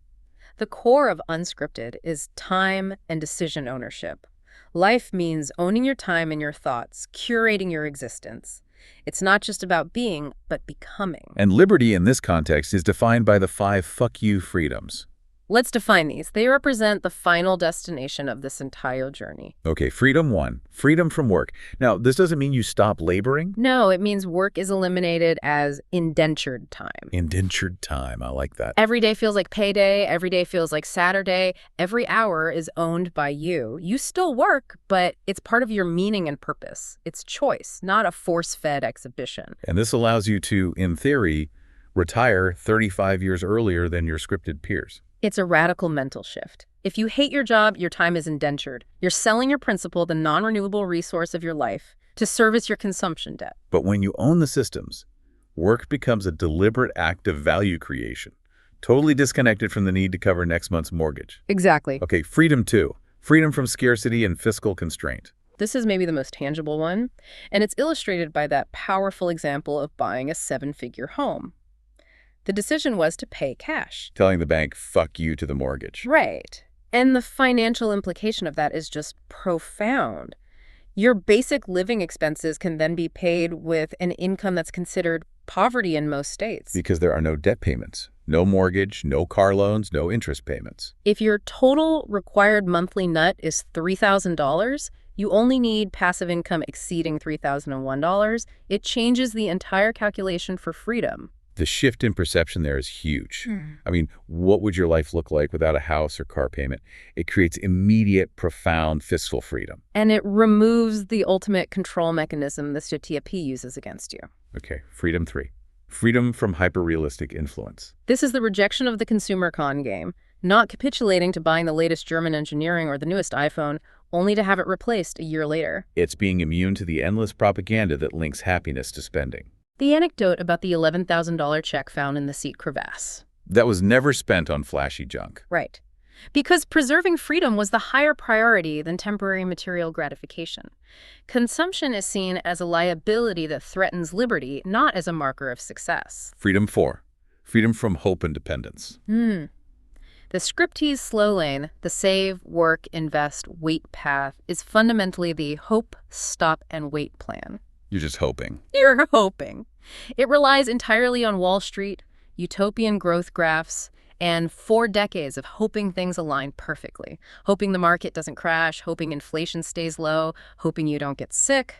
A: The core of unscripted is time and decision ownership. Life means owning your time and your thoughts, curating your existence. It's not just about being, but becoming.
B: And liberty in this context is defined by the 5 fuck you freedoms.
A: Let's define these. They represent the final destination of this entire journey.
B: Okay, freedom 1, freedom from work. Now, this doesn't mean you stop laboring.
A: No, it means work is eliminated as indentured time.
B: Indentured time, I like that.
A: Every day feels like payday. Every day feels like Saturday. Every hour is owned by you. You still work, but it's part of your meaning and purpose. It's choice, not a force-fed exhibition.
B: And this allows you to, in theory, retire 35 years earlier than your scripted peers.
A: It's a radical mental shift. If you hate your job, your time is indentured. You're selling your principal, the non-renewable resource of your life, to service your consumption debt.
B: But when you own the systems, work becomes a deliberate act of value creation, totally disconnected from the need to cover next month's mortgage.
A: Exactly.
B: Okay, freedom 2, freedom from scarcity and fiscal constraint.
A: This is maybe the most tangible one, and it's illustrated by that powerful example of buying a seven-figure home. The decision was to pay cash.
B: Telling the bank, fuck you to the mortgage.
A: Right. And the financial implication of that is just profound. Your basic living expenses can then be paid with an income that's considered poverty in most states.
B: Because there are no debt payments, no mortgage, no car loans, no interest payments.
A: If your total required monthly nut is $3,000, you only need passive income exceeding $3,001. It changes the entire calculation for freedom.
B: The shift in perception there is huge. I mean, what would your life look like without a house or car payment? It creates immediate, profound fiscal freedom.
A: And it removes the ultimate control mechanism the CTP uses against you.
B: Okay, freedom 3. Freedom from hyper-realistic influence.
A: This is the rejection of the consumer con game, not capitulating to buying the latest German engineering or the newest iPhone, only to have it replaced a year later.
B: It's being immune to the endless propaganda that links happiness to spending.
A: The anecdote about the $11,000 check found in the seat crevasse.
B: That was never spent on flashy junk.
A: Right. Because preserving freedom was the higher priority than temporary material gratification. Consumption is seen as a liability that threatens liberty, not as a marker of success.
B: Freedom 4. Freedom from hope and dependence.
A: The scripted slow lane, the save, work, invest, wait path, is fundamentally the hope, stop, and wait plan.
B: You're just hoping.
A: You're hoping. It relies entirely on Wall Street, utopian growth graphs, and 4 decades of hoping things align perfectly. Hoping the market doesn't crash, hoping inflation stays low, hoping you don't get sick.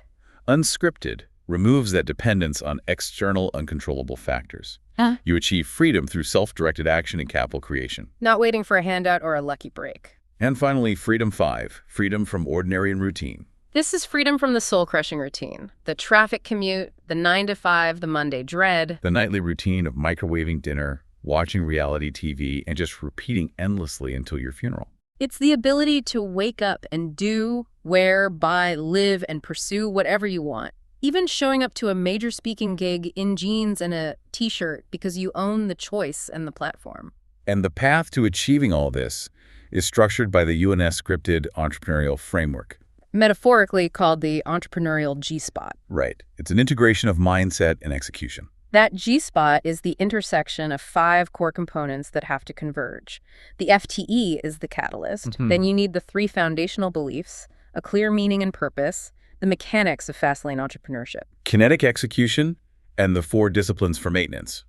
B: Unscripted removes that dependence on external uncontrollable factors. You achieve freedom through self-directed action and capital creation.
A: Not waiting for a handout or a lucky break.
B: And finally, freedom 5. Freedom from ordinary and routine.
A: This is freedom from the soul-crushing routine. The traffic commute, the 9 to 5, the Monday dread.
B: The nightly routine of microwaving dinner, watching reality TV, and just repeating endlessly until your funeral.
A: It's the ability to wake up and do, wear, buy, live, and pursue whatever you want. Even showing up to a major speaking gig in jeans and a t-shirt because you own the choice and the platform.
B: And the path to achieving all this is structured by the UNSCRIPTED entrepreneurial framework.
A: Metaphorically called the entrepreneurial G-spot.
B: Right. It's an integration of mindset and execution.
A: That G-spot is the intersection of 5 core components that have to converge. The FTE is the catalyst. Then you need the 3 foundational beliefs, a clear meaning and purpose, the mechanics of fastlane entrepreneurship.
B: Kinetic execution and the 4 disciplines for maintenance,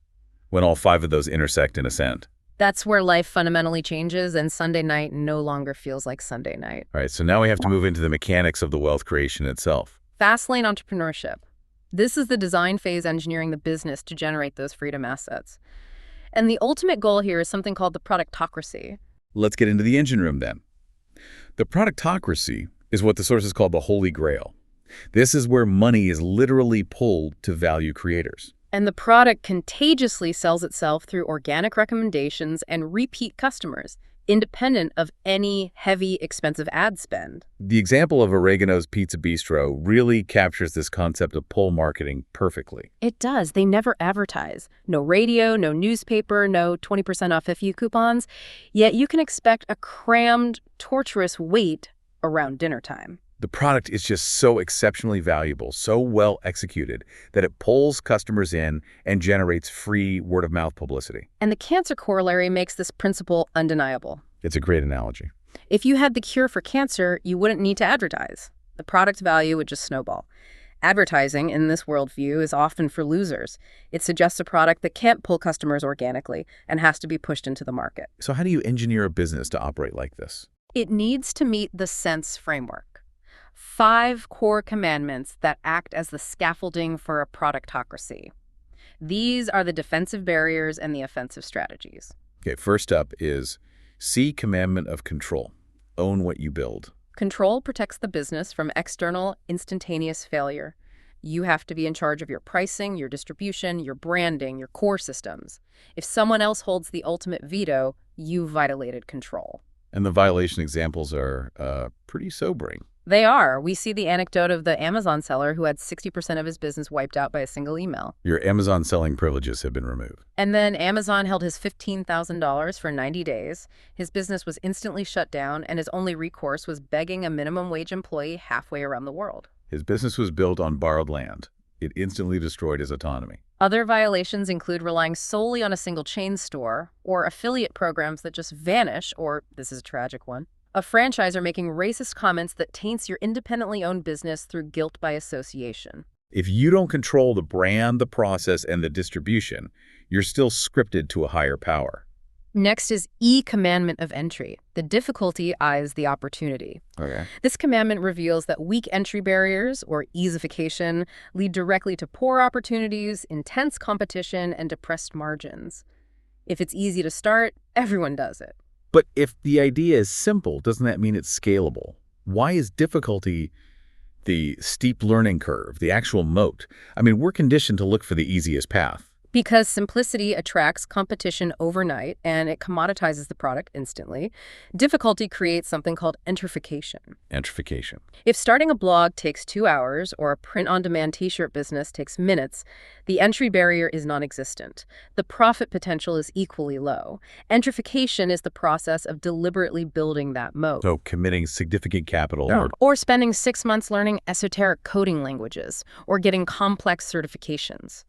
B: when all 5 of those intersect and ascend.
A: That's where life fundamentally changes and Sunday night no longer feels like Sunday night.
B: All right, so now we have to move into the mechanics of the wealth creation itself.
A: Fastlane entrepreneurship. This is the design phase engineering the business to generate those freedom assets. And the ultimate goal here is something called the productocracy.
B: Let's get into the engine room then. The productocracy is what the sources call the Holy Grail. This is where money is literally pulled to value creators.
A: And the product contagiously sells itself through organic recommendations and repeat customers, independent of any heavy, expensive ad spend.
B: The example of Oregano's Pizza Bistro really captures this concept of pull marketing perfectly.
A: It does. They never advertise. No radio, no newspaper, no 20% off FU coupons. Yet you can expect a crammed, torturous wait around dinner time.
B: The product is just so exceptionally valuable, so well executed, that it pulls customers in and generates free word-of-mouth publicity.
A: And the cancer corollary makes this principle undeniable.
B: It's a great analogy.
A: If you had the cure for cancer, you wouldn't need to advertise. The product value would just snowball. Advertising, in this worldview, is often for losers. It suggests a product that can't pull customers organically and has to be pushed into the market.
B: So how do you engineer a business to operate like this?
A: It needs to meet the sense framework. 5 core commandments that act as the scaffolding for a productocracy. These are the defensive barriers and the offensive strategies.
B: Okay, first up is C, commandment of control. Own what you build.
A: Control protects the business from external, instantaneous failure. You have to be in charge of your pricing, your distribution, your branding, your core systems. If someone else holds the ultimate veto, you violated control.
B: And the violation examples are pretty sobering.
A: They are. We see the anecdote of the Amazon seller who had 60% of his business wiped out by a single email.
B: Your Amazon selling privileges have been removed.
A: And then Amazon held his $15,000 for 90 days. His business was instantly shut down, and his only recourse was begging a minimum wage employee halfway around the world.
B: His business was built on borrowed land. It instantly destroyed his autonomy.
A: Other violations include relying solely on a single chain store, or affiliate programs that just vanish, or, this is a tragic one, a franchisor making racist comments that taints your independently owned business through guilt by association.
B: If you don't control the brand, the process, and the distribution, you're still scripted to a higher power.
A: Next is E commandment of entry. The difficulty eyes the opportunity.
B: Okay.
A: This commandment reveals that weak entry barriers, or easification, lead directly to poor opportunities, intense competition, and depressed margins. If it's easy to start, everyone does it.
B: But if the idea is simple, doesn't that mean it's scalable? Why is difficulty the steep learning curve, the actual moat? I mean, we're conditioned to look for the easiest path.
A: Because simplicity attracts competition overnight and it commoditizes the product instantly, difficulty creates something called entrification.
B: Entrification.
A: If starting a blog takes 2 hours or a print-on-demand t-shirt business takes minutes, the entry barrier is non-existent. The profit potential is equally low. Entrification is the process of deliberately building that moat.
B: So committing significant capital.
A: Or spending 6 months learning esoteric coding languages or getting complex certifications.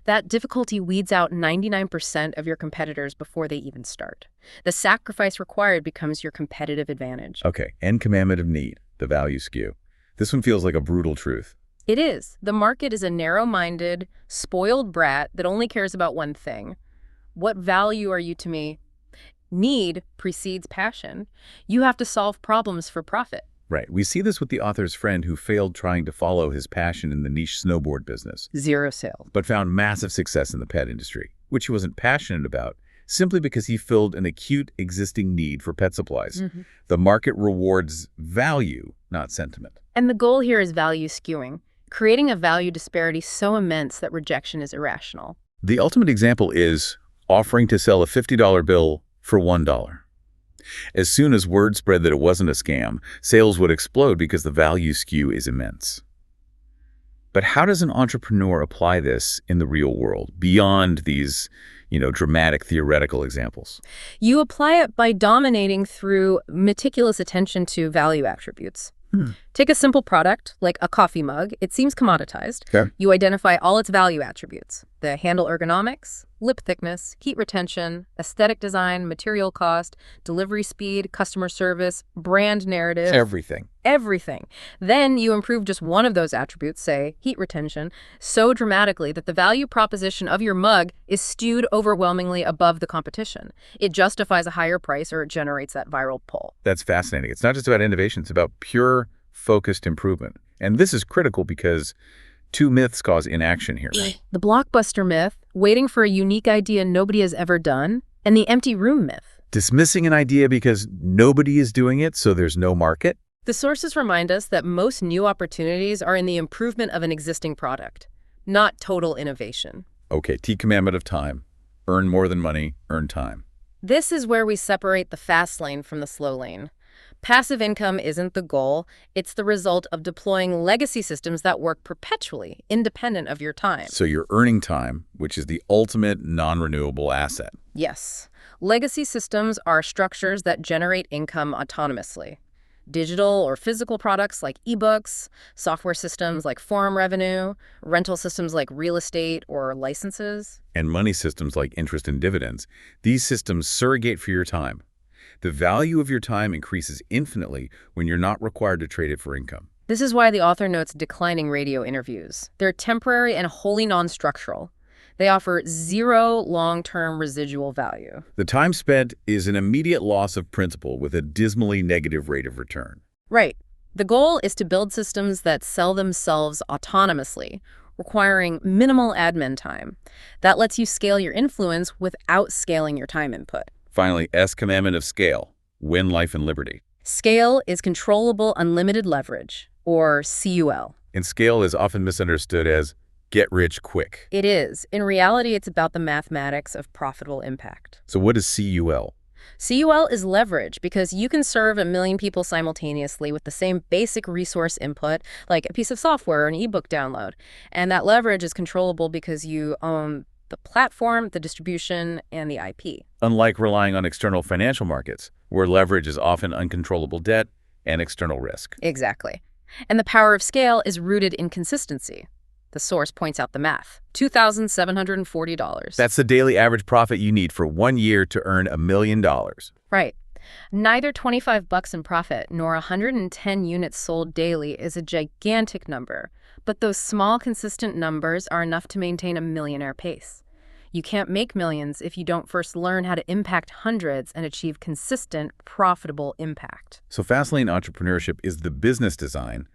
A: That difficulty weeds out 99% of your competitors before they even start. The sacrifice required becomes your competitive advantage.
B: Okay, end commandment of need, the value skew. This one feels like a brutal truth.
A: It is. The market is a narrow-minded, spoiled brat that only cares about one thing. What value are you to me? Need precedes passion. You have to solve problems for profit.
B: Right. We see this with the author's friend who failed trying to follow his passion in the niche snowboard business.
A: 0 sales.
B: But found massive success in the pet industry, which he wasn't passionate about, simply because he filled an acute existing need for pet supplies. The market rewards value, not sentiment.
A: And the goal here is value skewing, creating a value disparity so immense that rejection is irrational.
B: The ultimate example is offering to sell a $50 bill for $1. As soon as word spread that it wasn't a scam, sales would explode because the value skew is immense. But how does an entrepreneur apply this in the real world, beyond these, dramatic theoretical examples?
A: You apply it by dominating through meticulous attention to value attributes. Take a simple product, like a coffee mug. It seems commoditized.
B: Okay.
A: You identify all its value attributes: the handle ergonomics, lip thickness, heat retention, aesthetic design, material cost, delivery speed, customer service, brand narrative. Everything. Then you improve just one of those attributes, say heat retention, so dramatically that the value proposition of your mug is skewed overwhelmingly above the competition. It justifies a higher price, or it generates that viral pull.
B: That's fascinating. It's not just about innovation. It's about pure, focused improvement. And this is critical because two myths cause inaction here.
A: The blockbuster myth, waiting for a unique idea nobody has ever done, and the empty room myth.
B: Dismissing an idea because nobody is doing it, so there's no market.
A: The sources remind us that most new opportunities are in the improvement of an existing product, not total innovation.
B: Okay, T commandment of time. Earn more than money, earn time.
A: This is where we separate the fast lane from the slow lane. Passive income isn't the goal. It's the result of deploying legacy systems that work perpetually, independent of your time.
B: So you're earning time, which is the ultimate non-renewable asset.
A: Yes. Legacy systems are structures that generate income autonomously. Digital or physical products like ebooks, software systems like forum revenue, rental systems like real estate or licenses.
B: And money systems like interest and dividends. These systems surrogate for your time. The value of your time increases infinitely when you're not required to trade it for income.
A: This is why the author notes declining radio interviews. They're temporary and wholly non-structural. They offer zero long-term residual value.
B: The time spent is an immediate loss of principal with a dismally negative rate of return.
A: Right. The goal is to build systems that sell themselves autonomously, requiring minimal admin time. That lets you scale your influence without scaling your time input.
B: Finally, S commandment of scale. Win life and liberty.
A: Scale is controllable unlimited leverage, or CUL.
B: And scale is often misunderstood as get rich quick.
A: It is. In reality, it's about the mathematics of profitable impact.
B: So what is CUL?
A: CUL is leverage because you can serve a million people simultaneously with the same basic resource input, like a piece of software or an ebook download. And that leverage is controllable because you own the platform, the distribution, and the IP.
B: Unlike relying on external financial markets, where leverage is often uncontrollable debt and external risk.
A: Exactly. And the power of scale is rooted in consistency. The source points out the math. $2,740.
B: That's the daily average profit you need for 1 year to earn $1 million.
A: Right. Neither $25 in profit nor 110 units sold daily is a gigantic number, but those small, consistent numbers are enough to maintain a millionaire pace. You can't make millions if you don't first learn how to impact hundreds and achieve consistent, profitable impact.
B: So fastlane entrepreneurship is the business design,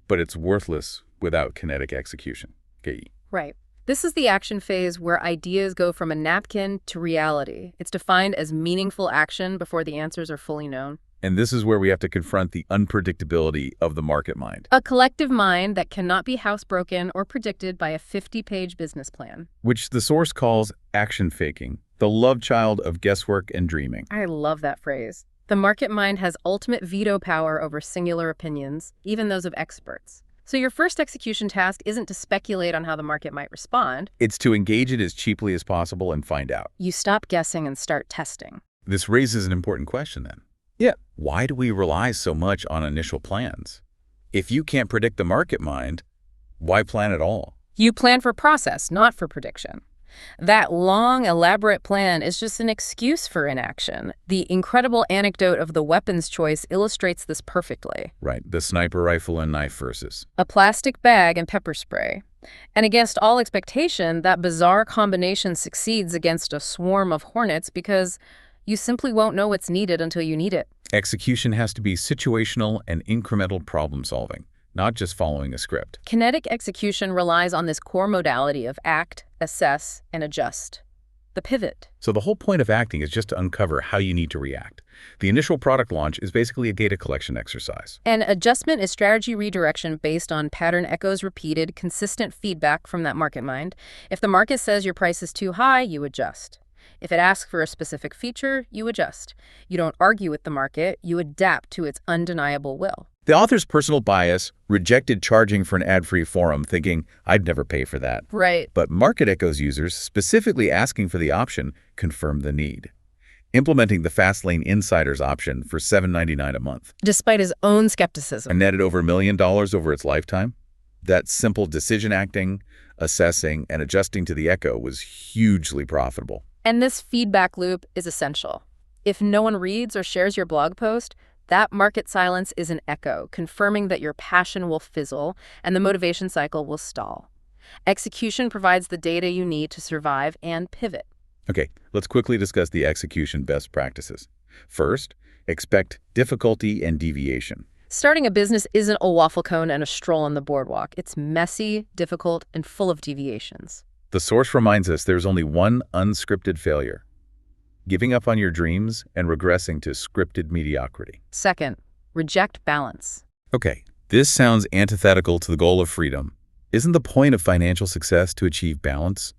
B: but it's worthless without kinetic execution. Okay.
A: Right. This is the action phase where ideas go from a napkin to reality. It's defined as meaningful action before the answers are fully known.
B: And this is where we have to confront the unpredictability of the market mind.
A: A collective mind that cannot be housebroken or predicted by a 50-page business plan.
B: Which the source calls action faking, the love child of guesswork and dreaming.
A: I love that phrase. The market mind has ultimate veto power over singular opinions, even those of experts. So your first execution task isn't to speculate on how the market might respond.
B: It's to engage it as cheaply as possible and find out.
A: You stop guessing and start testing.
B: This raises an important question then. Yeah. Why do we rely so much on initial plans? If you can't predict the market mind, why plan at all?
A: You plan for process, not for prediction. That long, elaborate plan is just an excuse for inaction. The incredible anecdote of the weapons choice illustrates this perfectly.
B: Right, the sniper rifle and knife versus
A: a plastic bag and pepper spray. And against all expectation, that bizarre combination succeeds against a swarm of hornets because you simply won't know what's needed until you need it.
B: Execution has to be situational and incremental problem solving, not just following a script.
A: Kinetic execution relies on this core modality of act, assess, and adjust. The pivot.
B: So the whole point of acting is just to uncover how you need to react. The initial product launch is basically a data collection exercise.
A: And adjustment is strategy redirection based on pattern echoes repeated, consistent feedback from that market mind. If the market says your price is too high, you adjust. If it asks for a specific feature, you adjust. You don't argue with the market, you adapt to its undeniable will.
B: The author's personal bias rejected charging for an ad-free forum, thinking, I'd never pay for that.
A: Right.
B: But Market Echo's users, specifically asking for the option, confirmed the need, implementing the Fastlane Insiders option for $7.99 a month.
A: Despite his own skepticism.
B: And netted over $1 million over its lifetime. That simple decision acting, assessing, and adjusting to the echo was hugely profitable.
A: And this feedback loop is essential. If no one reads or shares your blog post, that market silence is an echo, confirming that your passion will fizzle and the motivation cycle will stall. Execution provides the data you need to survive and pivot.
B: Okay, let's quickly discuss the execution best practices. First, expect difficulty and deviation.
A: Starting a business isn't a waffle cone and a stroll on the boardwalk. It's messy, difficult, and full of deviations.
B: The source reminds us there's only one unscripted failure: giving up on your dreams and regressing to scripted mediocrity.
A: Second, reject balance.
B: Okay, this sounds antithetical to the goal of freedom. Isn't the point of financial success to achieve balance?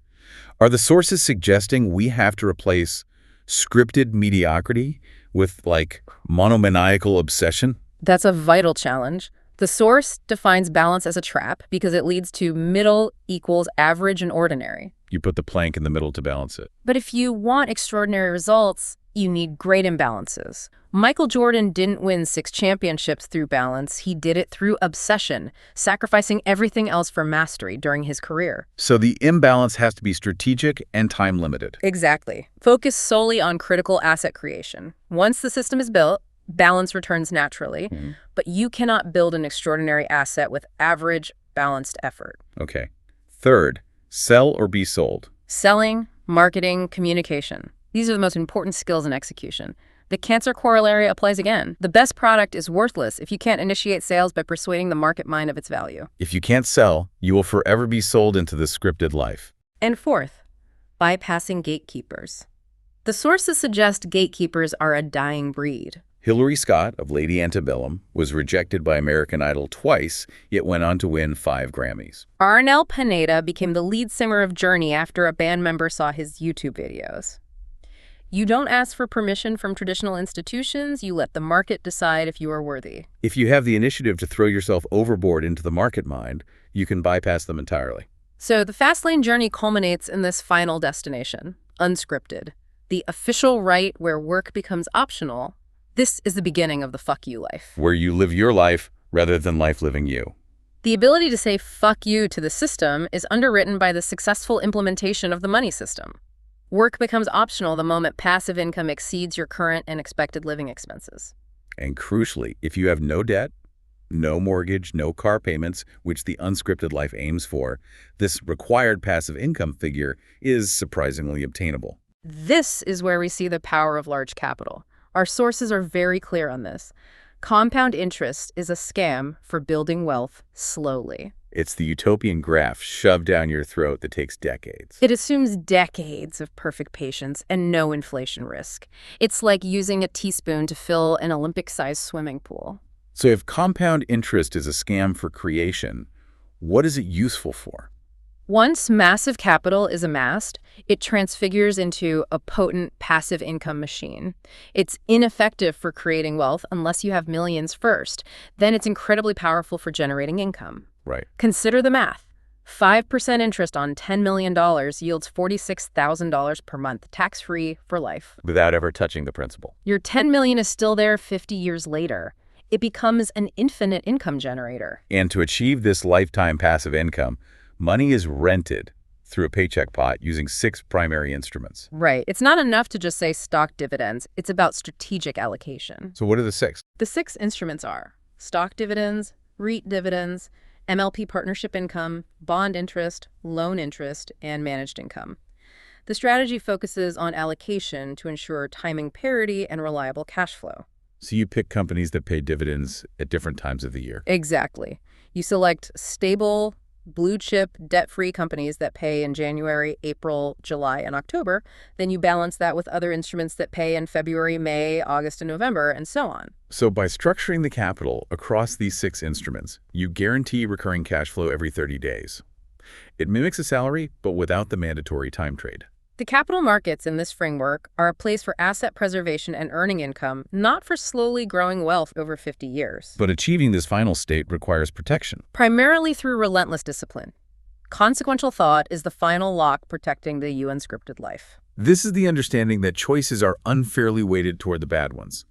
B: Are the sources suggesting we have to replace scripted mediocrity with, like, monomaniacal obsession?
A: That's a vital challenge. The source defines balance as a trap because it leads to middle equals average and ordinary.
B: You put the plank in the middle to balance it.
A: But if you want extraordinary results, you need great imbalances. Michael Jordan didn't win 6 championships through balance. He did it through obsession, sacrificing everything else for mastery during his career.
B: So the imbalance has to be strategic and time-limited.
A: Exactly. Focus solely on critical asset creation. Once the system is built, balance returns naturally, but you cannot build an extraordinary asset with average, balanced effort.
B: Okay. Third, sell or be sold.
A: Selling, marketing, communication. These are the most important skills in execution. The Cancer corollary applies again. The best product is worthless if you can't initiate sales by persuading the market mind of its value.
B: If you can't sell, you will forever be sold into the scripted life.
A: And fourth, bypassing gatekeepers. The sources suggest gatekeepers are a dying breed.
B: Hillary Scott of Lady Antebellum was rejected by American Idol twice, yet went on to win 5 Grammys.
A: Arnel Pineda became the lead singer of Journey after a band member saw his YouTube videos. You don't ask for permission from traditional institutions. You let the market decide if you are worthy.
B: If you have the initiative to throw yourself overboard into the market mind, you can bypass them entirely.
A: So the fastlane journey culminates in this final destination, unscripted, the official right where work becomes optional. This is the beginning of the fuck you life.
B: Where you live your life rather than life living you.
A: The ability to say fuck you to the system is underwritten by the successful implementation of the money system. Work becomes optional the moment passive income exceeds your current and expected living expenses.
B: And crucially, if you have no debt, no mortgage, no car payments, which the unscripted life aims for, this required passive income figure is surprisingly obtainable.
A: This is where we see the power of large capital. Our sources are very clear on this. Compound interest is a scam for building wealth slowly.
B: It's the utopian graft shoved down your throat that takes decades.
A: It assumes decades of perfect patience and no inflation risk. It's like using a teaspoon to fill an Olympic-sized swimming pool.
B: So if compound interest is a scam for creation, what is it useful for?
A: Once massive capital is amassed, it transfigures into a potent passive income machine. It's ineffective for creating wealth unless you have millions first. Then it's incredibly powerful for generating income.
B: Right.
A: Consider the math. 5% interest on $10 million yields $46,000 per month, tax-free for life.
B: Without ever touching the principal.
A: Your $10 million is still there 50 years later. It becomes an infinite income generator.
B: And to achieve this lifetime passive income, money is rented through a paycheck pot using 6 primary instruments.
A: Right. It's not enough to just say stock dividends. It's about strategic allocation.
B: So what are the 6?
A: The 6 instruments are stock dividends, REIT dividends, MLP partnership income, bond interest, loan interest, and managed income. The strategy focuses on allocation to ensure timing parity and reliable cash flow.
B: So you pick companies that pay dividends at different times of the year.
A: Exactly. You select stable, blue-chip, debt-free companies that pay in January, April, July, and October. Then you balance that with other instruments that pay in February, May, August, and November, and so on.
B: So by structuring the capital across these 6 instruments, you guarantee recurring cash flow every 30 days. It mimics a salary, but without the mandatory time trade.
A: The capital markets in this framework are a place for asset preservation and earning income, not for slowly growing wealth over 50 years.
B: But achieving this final state requires protection.
A: Primarily through relentless discipline. Consequential thought is the final lock protecting the UNSCRIPTED life.
B: This is the understanding that choices are unfairly weighted toward the bad ones.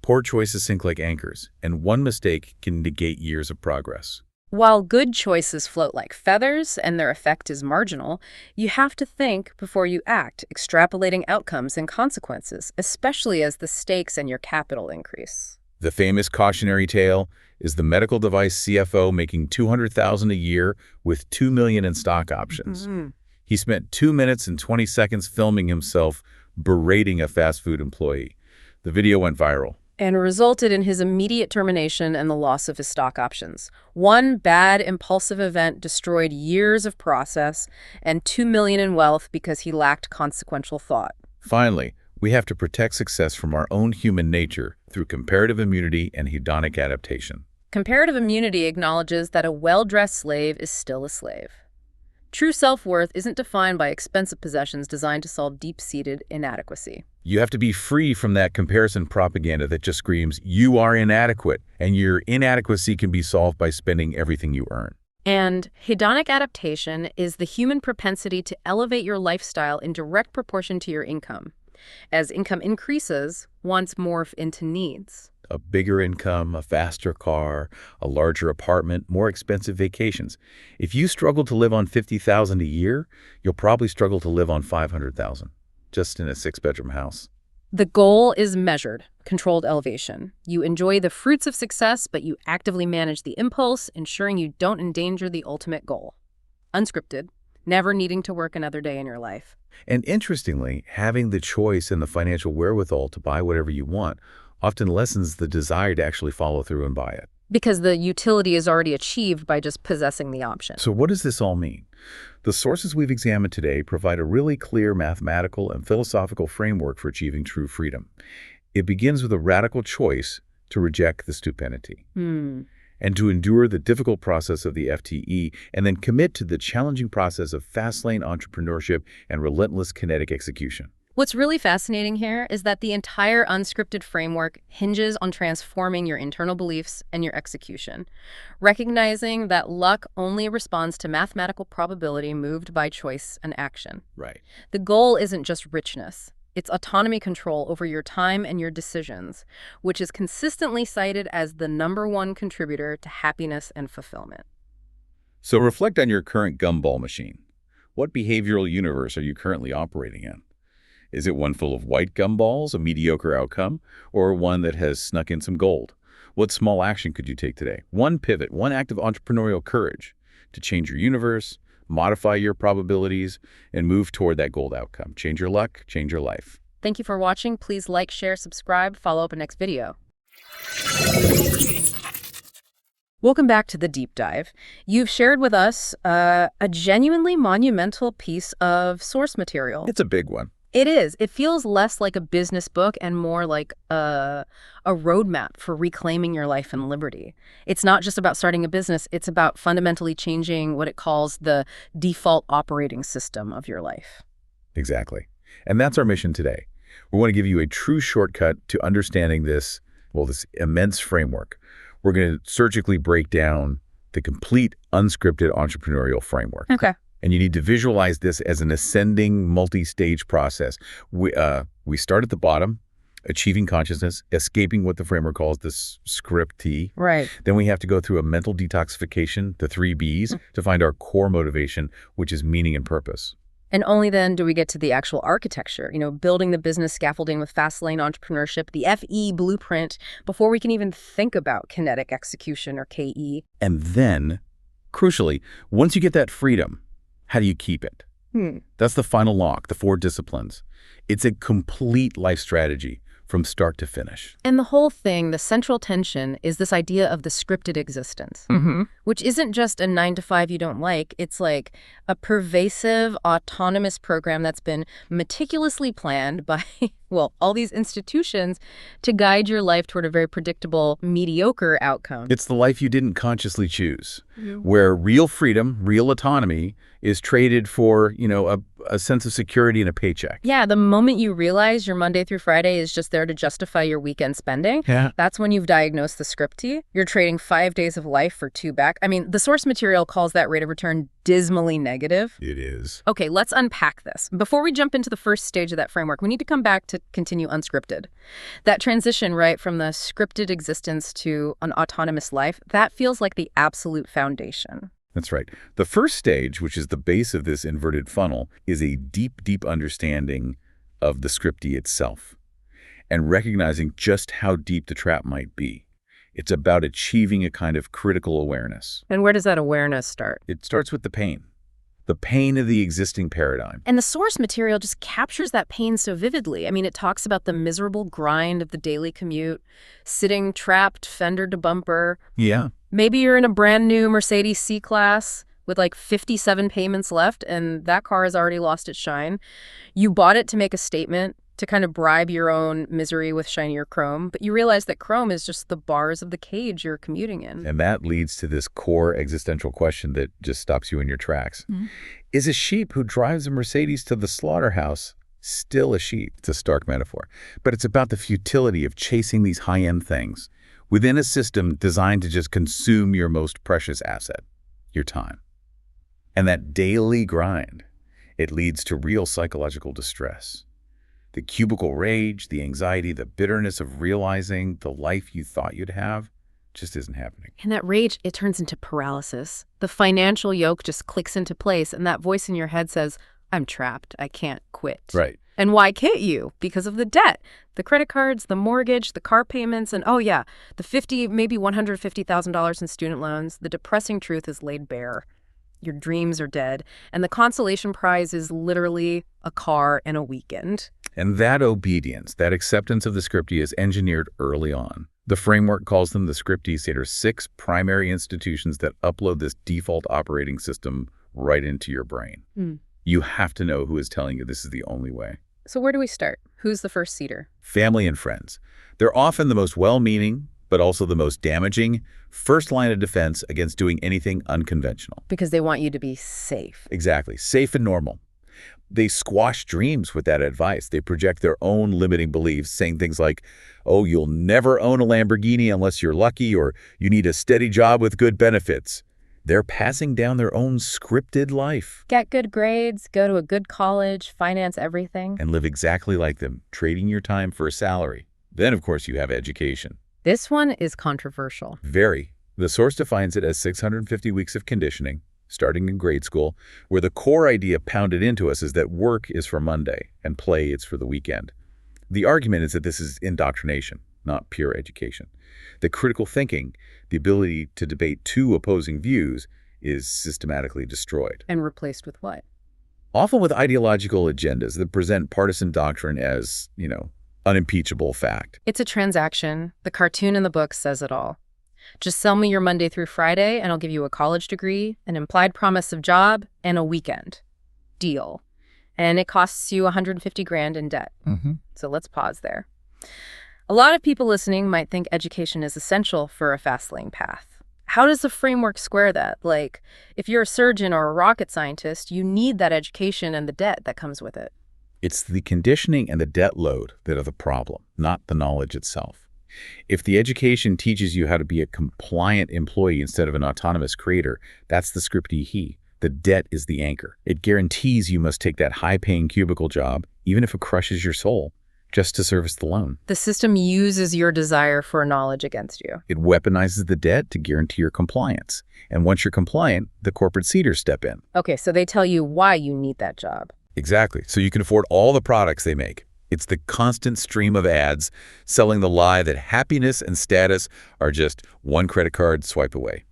B: Poor choices sink like anchors, and one mistake can negate years of progress.
A: While good choices float like feathers and their effect is marginal, you have to think before you act, extrapolating outcomes and consequences, especially as the stakes and your capital increase.
B: The famous cautionary tale is the medical device CFO making $200,000 a year with $2 million in stock options. He spent 2 minutes and 20 seconds filming himself berating a fast food employee. The video went viral.
A: And resulted in his immediate termination and the loss of his stock options. One bad, impulsive event destroyed years of process and $2 million in wealth because he lacked consequential thought.
B: Finally, we have to protect success from our own human nature through comparative immunity and hedonic adaptation.
A: Comparative immunity acknowledges that a well-dressed slave is still a slave. True self-worth isn't defined by expensive possessions designed to solve deep-seated inadequacy.
B: You have to be free from that comparison propaganda that just screams, you are inadequate, and your inadequacy can be solved by spending everything you earn.
A: And hedonic adaptation is the human propensity to elevate your lifestyle in direct proportion to your income. As income increases, wants morph into needs.
B: A bigger income, a faster car, a larger apartment, more expensive vacations. If you struggle to live on $50,000 a year, you'll probably struggle to live on $500,000, just in a 6-bedroom house.
A: The goal is measured, controlled elevation. You enjoy the fruits of success, but you actively manage the impulse, ensuring you don't endanger the ultimate goal. Unscripted, never needing to work another day in your life.
B: And interestingly, having the choice and the financial wherewithal to buy whatever you want often lessens the desire to actually follow through and buy it.
A: Because the utility is already achieved by just possessing the option.
B: So what does this all mean? The sources we've examined today provide a really clear mathematical and philosophical framework for achieving true freedom. It begins with a radical choice to reject the stupidity and to endure the difficult process of the FTE and then commit to the challenging process of fastlane entrepreneurship and relentless kinetic execution.
A: What's really fascinating here is that the entire unscripted framework hinges on transforming your internal beliefs and your execution, recognizing that luck only responds to mathematical probability moved by choice and action.
B: Right.
A: The goal isn't just richness. It's autonomy control over your time and your decisions, which is consistently cited as the #1 contributor to happiness and fulfillment.
B: So reflect on your current gumball machine. What behavioral universe are you currently operating in? Is it one full of white gumballs, a mediocre outcome, or one that has snuck in some gold? What small action could you take today? One pivot, one act of entrepreneurial courage to change your universe, modify your probabilities, and move toward that gold outcome. Change your luck, change your life.
A: Thank you for watching. Please like, share, subscribe, follow up in next video. Welcome back to the deep dive. You've shared with us a genuinely monumental piece of source material.
B: It's a big one.
A: It is. It feels less like a business book and more like a roadmap for reclaiming your life and liberty. It's not just about starting a business. It's about fundamentally changing what it calls the default operating system of your life.
B: Exactly. And that's our mission today. We want to give you a true shortcut to understanding this immense framework. We're going to surgically break down the complete unscripted entrepreneurial framework.
A: Okay.
B: And you need to visualize this as an ascending multi-stage process. We start at the bottom, achieving consciousness, escaping what the framework calls the script T.
A: Right.
B: Then we have to go through a mental detoxification, the 3 Bs, to find our core motivation, which is meaning and purpose.
A: And only then do we get to the actual architecture, building the business scaffolding with fastlane entrepreneurship, the FE blueprint, before we can even think about kinetic execution or KE.
B: And then, crucially, once you get that freedom, how do you keep it? That's the final lock, the 4 disciplines. It's a complete life strategy from start to finish.
A: And the whole thing, the central tension, is this idea of the scripted existence, which isn't just a 9-to-5 you don't like. It's like a pervasive, autonomous program that's been meticulously planned by, all these institutions to guide your life toward a very predictable, mediocre outcome.
B: It's the life you didn't consciously choose, where real freedom, real autonomy is traded for, a sense of security and a paycheck.
A: Yeah, the moment you realize your Monday through Friday is just there to justify your weekend spending, that's when you've diagnosed the scripty. You're trading 5 days of life for 2 back. I mean, the source material calls that rate of return dismally negative.
B: It is.
A: Okay, let's unpack this. Before we jump into the first stage of that framework, we need to come back to continue unscripted. That transition, right, from the scripted existence to an autonomous life, that feels like the absolute foundation.
B: That's right. The first stage, which is the base of this inverted funnel, is a deep, deep understanding of the scripty itself and recognizing just how deep the trap might be. It's about achieving a kind of critical awareness.
A: And where does that awareness start?
B: It starts with the pain of the existing paradigm.
A: And the source material just captures that pain so vividly. I mean, it talks about the miserable grind of the daily commute, sitting trapped fender to bumper.
B: Yeah.
A: Maybe you're in a brand new Mercedes C-Class with like 57 payments left, and that car has already lost its shine. You bought it to make a statement, to kind of bribe your own misery with shinier chrome, but you realize that chrome is just the bars of the cage you're commuting in.
B: And that leads to this core existential question that just stops you in your tracks. Is a sheep who drives a Mercedes to the slaughterhouse still a sheep? It's a stark metaphor. But it's about the futility of chasing these high-end things within a system designed to just consume your most precious asset, your time. And that daily grind, it leads to real psychological distress. The cubicle rage, the anxiety, the bitterness of realizing the life you thought you'd have just isn't happening.
A: And that rage, it turns into paralysis. The financial yoke just clicks into place, and that voice in your head says, I'm trapped. I can't quit.
B: Right.
A: And why can't you? Because of the debt. The credit cards, the mortgage, the car payments, and the $50,000, maybe $150,000 in student loans. The depressing truth is laid bare. Your dreams are dead, and the consolation prize is literally a car and a weekend.
B: And that obedience, that acceptance of the scripty is engineered early on. The framework calls them the scripties. There are 6 primary institutions that upload this default operating system right into your brain. You have to know who is telling you this is the only way.
A: So where do we start? Who's the first seeder?
B: Family and friends. They're often the most well-meaning, but also the most damaging, first line of defense against doing anything unconventional.
A: Because they want you to be safe.
B: Exactly. Safe and normal. They squash dreams with that advice. They project their own limiting beliefs, saying things like, oh, you'll never own a Lamborghini unless you're lucky, or you need a steady job with good benefits. They're passing down their own scripted life.
A: Get good grades, go to a good college, finance everything.
B: And live exactly like them, trading your time for a salary. Then, of course, you have education.
A: This one is controversial.
B: Very. The source defines it as 650 weeks of conditioning, starting in grade school, where the core idea pounded into us is that work is for Monday and play is for the weekend. The argument is that this is indoctrination, not pure education. The critical thinking, the ability to debate two opposing views, is systematically destroyed.
A: And replaced with what?
B: Often with ideological agendas that present partisan doctrine as, unimpeachable fact.
A: It's a transaction. The cartoon in the book says it all. Just sell me your Monday through Friday and I'll give you a college degree, an implied promise of job, and a weekend. Deal. And it costs you $150,000 in debt. So let's pause there. A lot of people listening might think education is essential for a fastlane path. How does the framework square that? Like, if you're a surgeon or a rocket scientist, you need that education and the debt that comes with it.
B: It's the conditioning and the debt load that are the problem, not the knowledge itself. If the education teaches you how to be a compliant employee instead of an autonomous creator, that's the scripted he. The debt is the anchor. It guarantees you must take that high-paying cubicle job, even if it crushes your soul, just to service the loan.
A: The system uses your desire for knowledge against you.
B: It weaponizes the debt to guarantee your compliance. And once you're compliant, the corporate seeders step in.
A: Okay, so they tell you why you need that job.
B: Exactly. So you can afford all the products they make. It's the constant stream of ads selling the lie that happiness and status are just one credit card swipe away.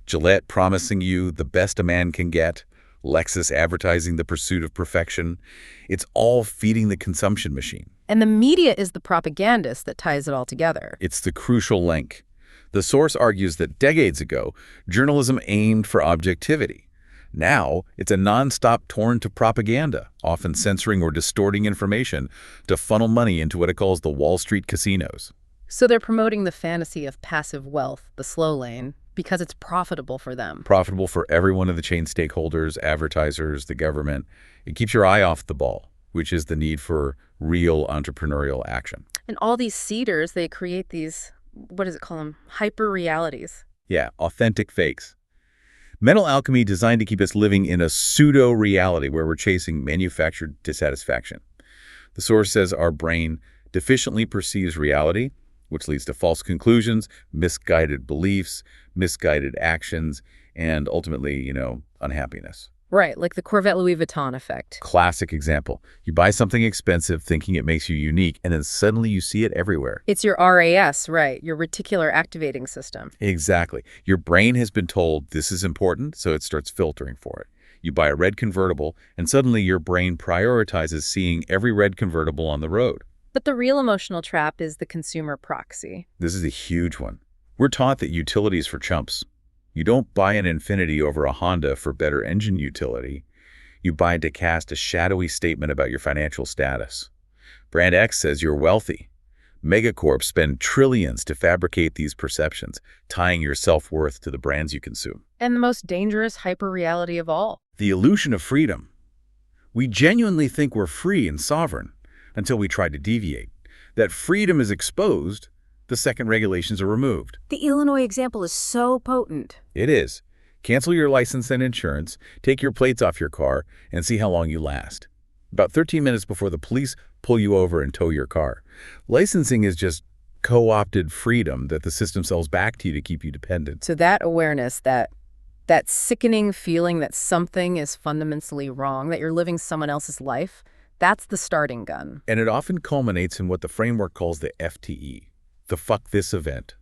B: Gillette promising you the best a man can get. Lexus advertising the pursuit of perfection. It's all feeding the consumption machine.
A: And the media is the propagandist that ties it all together.
B: It's the crucial link. The source argues that decades ago, journalism aimed for objectivity. Now, it's a nonstop torrent of propaganda, often censoring or distorting information to funnel money into what it calls the Wall Street casinos.
A: So they're promoting the fantasy of passive wealth, the slow lane, because it's profitable for them.
B: Profitable for every one of the chain stakeholders, advertisers, the government. It keeps your eye off the ball, which is the need for real entrepreneurial action.
A: And all these seeders, they create these, what does it call them? Hyper realities.
B: Yeah, authentic fakes. Mental alchemy designed to keep us living in a pseudo-reality where we're chasing manufactured dissatisfaction. The source says our brain deficiently perceives reality, which leads to false conclusions, misguided beliefs, misguided actions, and ultimately, unhappiness.
A: Right, like the Corvette Louis Vuitton effect.
B: Classic example. You buy something expensive thinking it makes you unique, and then suddenly you see it everywhere.
A: It's your RAS, right, your reticular activating system.
B: Exactly. Your brain has been told this is important, so it starts filtering for it. You buy a red convertible, and suddenly your brain prioritizes seeing every red convertible on the road.
A: But the real emotional trap is the consumer proxy.
B: This is a huge one. We're taught that utility is for chumps. You don't buy an Infiniti over a Honda for better engine utility. You buy it to cast a shadowy statement about your financial status. Brand X says you're wealthy. Megacorps spend trillions to fabricate these perceptions, tying your self-worth to the brands you consume.
A: And the most dangerous hyper-reality of all.
B: The illusion of freedom. We genuinely think we're free and sovereign until we try to deviate. That freedom is exposed the second regulations are removed.
A: The Illinois example is so potent.
B: It is. Cancel your license and insurance, take your plates off your car, and see how long you last. About 13 minutes before the police pull you over and tow your car. Licensing is just co-opted freedom that the system sells back to you to keep you dependent.
A: So that awareness, that sickening feeling that something is fundamentally wrong, that you're living someone else's life, that's the starting gun.
B: And it often culminates in what the framework calls the FTE. The fuck this event.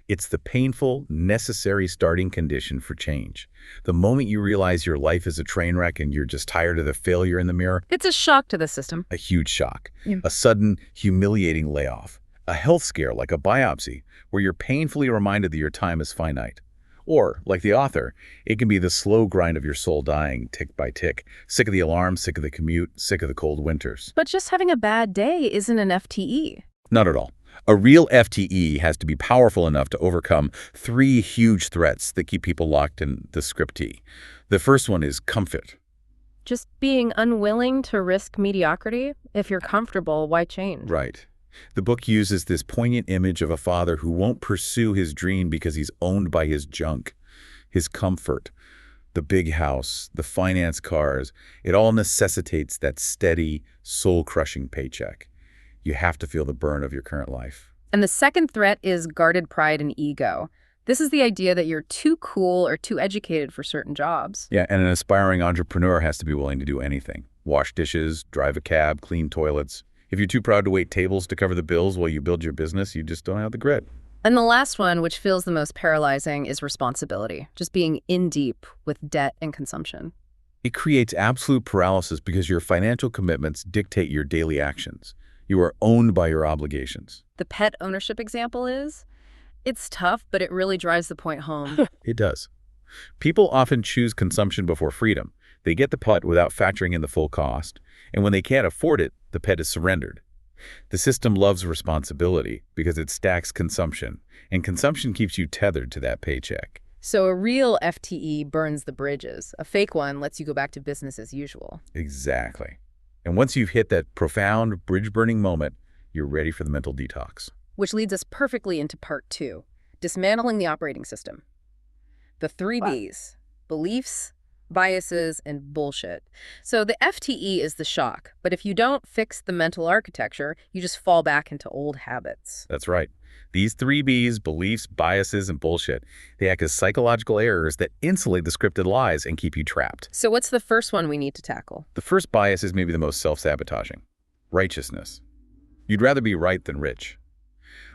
B: It's the painful, necessary starting condition for change. The moment you realize your life is a train wreck and you're just tired of the failure in the mirror.
A: It's a shock to the system.
B: A huge shock.
A: Yeah.
B: A sudden, humiliating layoff. A health scare like a biopsy, where you're painfully reminded that your time is finite. Or, like the author, it can be the slow grind of your soul dying tick by tick. Sick of the alarm, sick of the commute, sick of the cold winters.
A: But just having a bad day isn't an FTE.
B: Not at all. A real FTE has to be powerful enough to overcome three huge threats that keep people locked in the scriptee. The first one is comfort.
A: Just being unwilling to risk mediocrity. If you're comfortable, why change?
B: Right. The book uses this poignant image of a father who won't pursue his dream because he's owned by his junk, his comfort, the big house, the finance cars. It all necessitates that steady, soul-crushing paycheck. You have to feel the burn of your current life.
A: And the second threat is guarded pride and ego. This is the idea that you're too cool or too educated for certain jobs.
B: Yeah, and an aspiring entrepreneur has to be willing to do anything. Wash dishes, drive a cab, clean toilets. If you're too proud to wait tables to cover the bills while you build your business, you just don't have the grit.
A: And the last one, which feels the most paralyzing, is responsibility. Just being in deep with debt and consumption.
B: It creates absolute paralysis because your financial commitments dictate your daily actions. You are owned by your obligations.
A: The pet ownership example is, it's tough, but it really drives the point home.
B: It does. People often choose consumption before freedom. They get the pet without factoring in the full cost, and when they can't afford it, the pet is surrendered. The system loves responsibility because it stacks consumption, and consumption keeps you tethered to that paycheck.
A: So a real FTE burns the bridges. A fake one lets you go back to business as usual.
B: Exactly. And once you've hit that profound bridge-burning moment, you're ready for the mental detox.
A: Which leads us perfectly into part 2, dismantling the operating system. The 3 Bs, beliefs, biases, and bullshit. So the FTE is the shock, but if you don't fix the mental architecture, you just fall back into old habits.
B: That's right. These 3 Bs, beliefs, biases, and bullshit, they act as psychological errors that insulate the scripted lies and keep you trapped.
A: So what's the first one we need to tackle?
B: The first bias is maybe the most self-sabotaging. Righteousness. You'd rather be right than rich.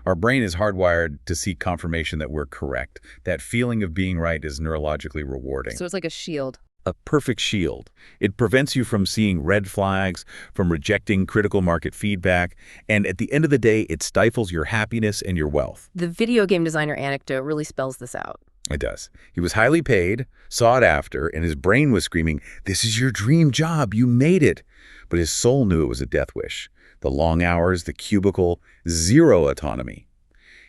B: Our brain is hardwired to seek confirmation that we're correct. That feeling of being right is neurologically rewarding.
A: So it's like a shield.
B: A perfect shield. It prevents you from seeing red flags, from rejecting critical market feedback, and at the end of the day, it stifles your happiness and your wealth.
A: The video game designer anecdote really spells this out.
B: It does. He was highly paid, sought after, and his brain was screaming, "This is your dream job, you made it." But his soul knew it was a death wish. The long hours, the cubicle, zero autonomy.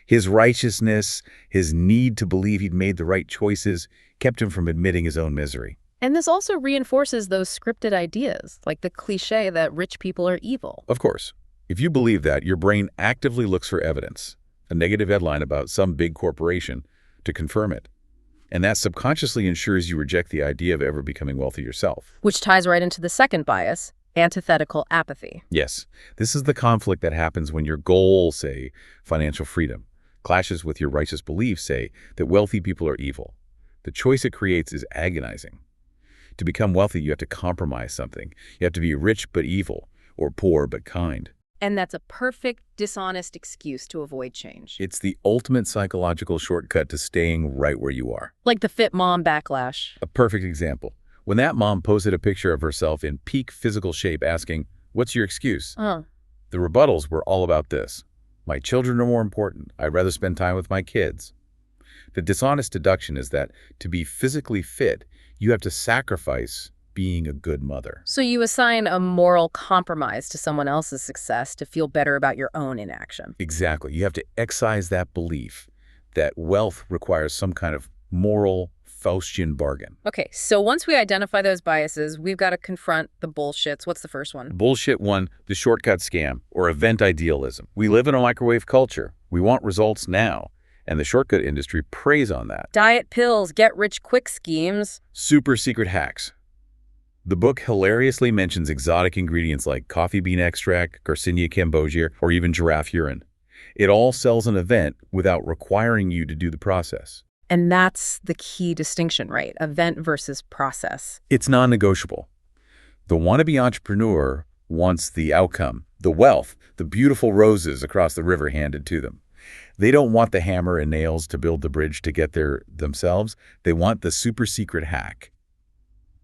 B: His righteousness, his need to believe he'd made the right choices, kept him from admitting his own misery.
A: And this also reinforces those scripted ideas, like the cliche that rich people are evil.
B: Of course, if you believe that, your brain actively looks for evidence, a negative headline about some big corporation, to confirm it. And that subconsciously ensures you reject the idea of ever becoming wealthy yourself.
A: Which ties right into the second bias, antithetical apathy.
B: Yes, this is the conflict that happens when your goal, say, financial freedom, clashes with your righteous beliefs, say, that wealthy people are evil. The choice it creates is agonizing. To become wealthy, you have to compromise something. You have to be rich but evil, or poor but kind.
A: And that's a perfect, dishonest excuse to avoid change.
B: It's the ultimate psychological shortcut to staying right where you are.
A: Like the fit mom backlash.
B: A perfect example. When that mom posted a picture of herself in peak physical shape asking, "What's your excuse?" The rebuttals were all about this. "My children are more important. I'd rather spend time with my kids." The dishonest deduction is that to be physically fit, you have to sacrifice being a good mother.
A: So you assign a moral compromise to someone else's success to feel better about your own inaction.
B: Exactly. You have to excise that belief that wealth requires some kind of moral Faustian bargain.
A: Okay, so once we identify those biases, we've got to confront the bullshits. What's the first one?
B: Bullshit one, the shortcut scam, or event idealism. We live in a microwave culture. We want results now, and the shortcut industry preys on that.
A: Diet pills, get-rich-quick schemes.
B: Super secret hacks. The book hilariously mentions exotic ingredients like coffee bean extract, Garcinia cambogia, or even giraffe urine. It all sells an event without requiring you to do the process.
A: And that's the key distinction, right? Event versus process.
B: It's non-negotiable. The wannabe entrepreneur wants the outcome, the wealth, the beautiful roses across the river handed to them. They don't want the hammer and nails to build the bridge to get there themselves. They want the super secret hack.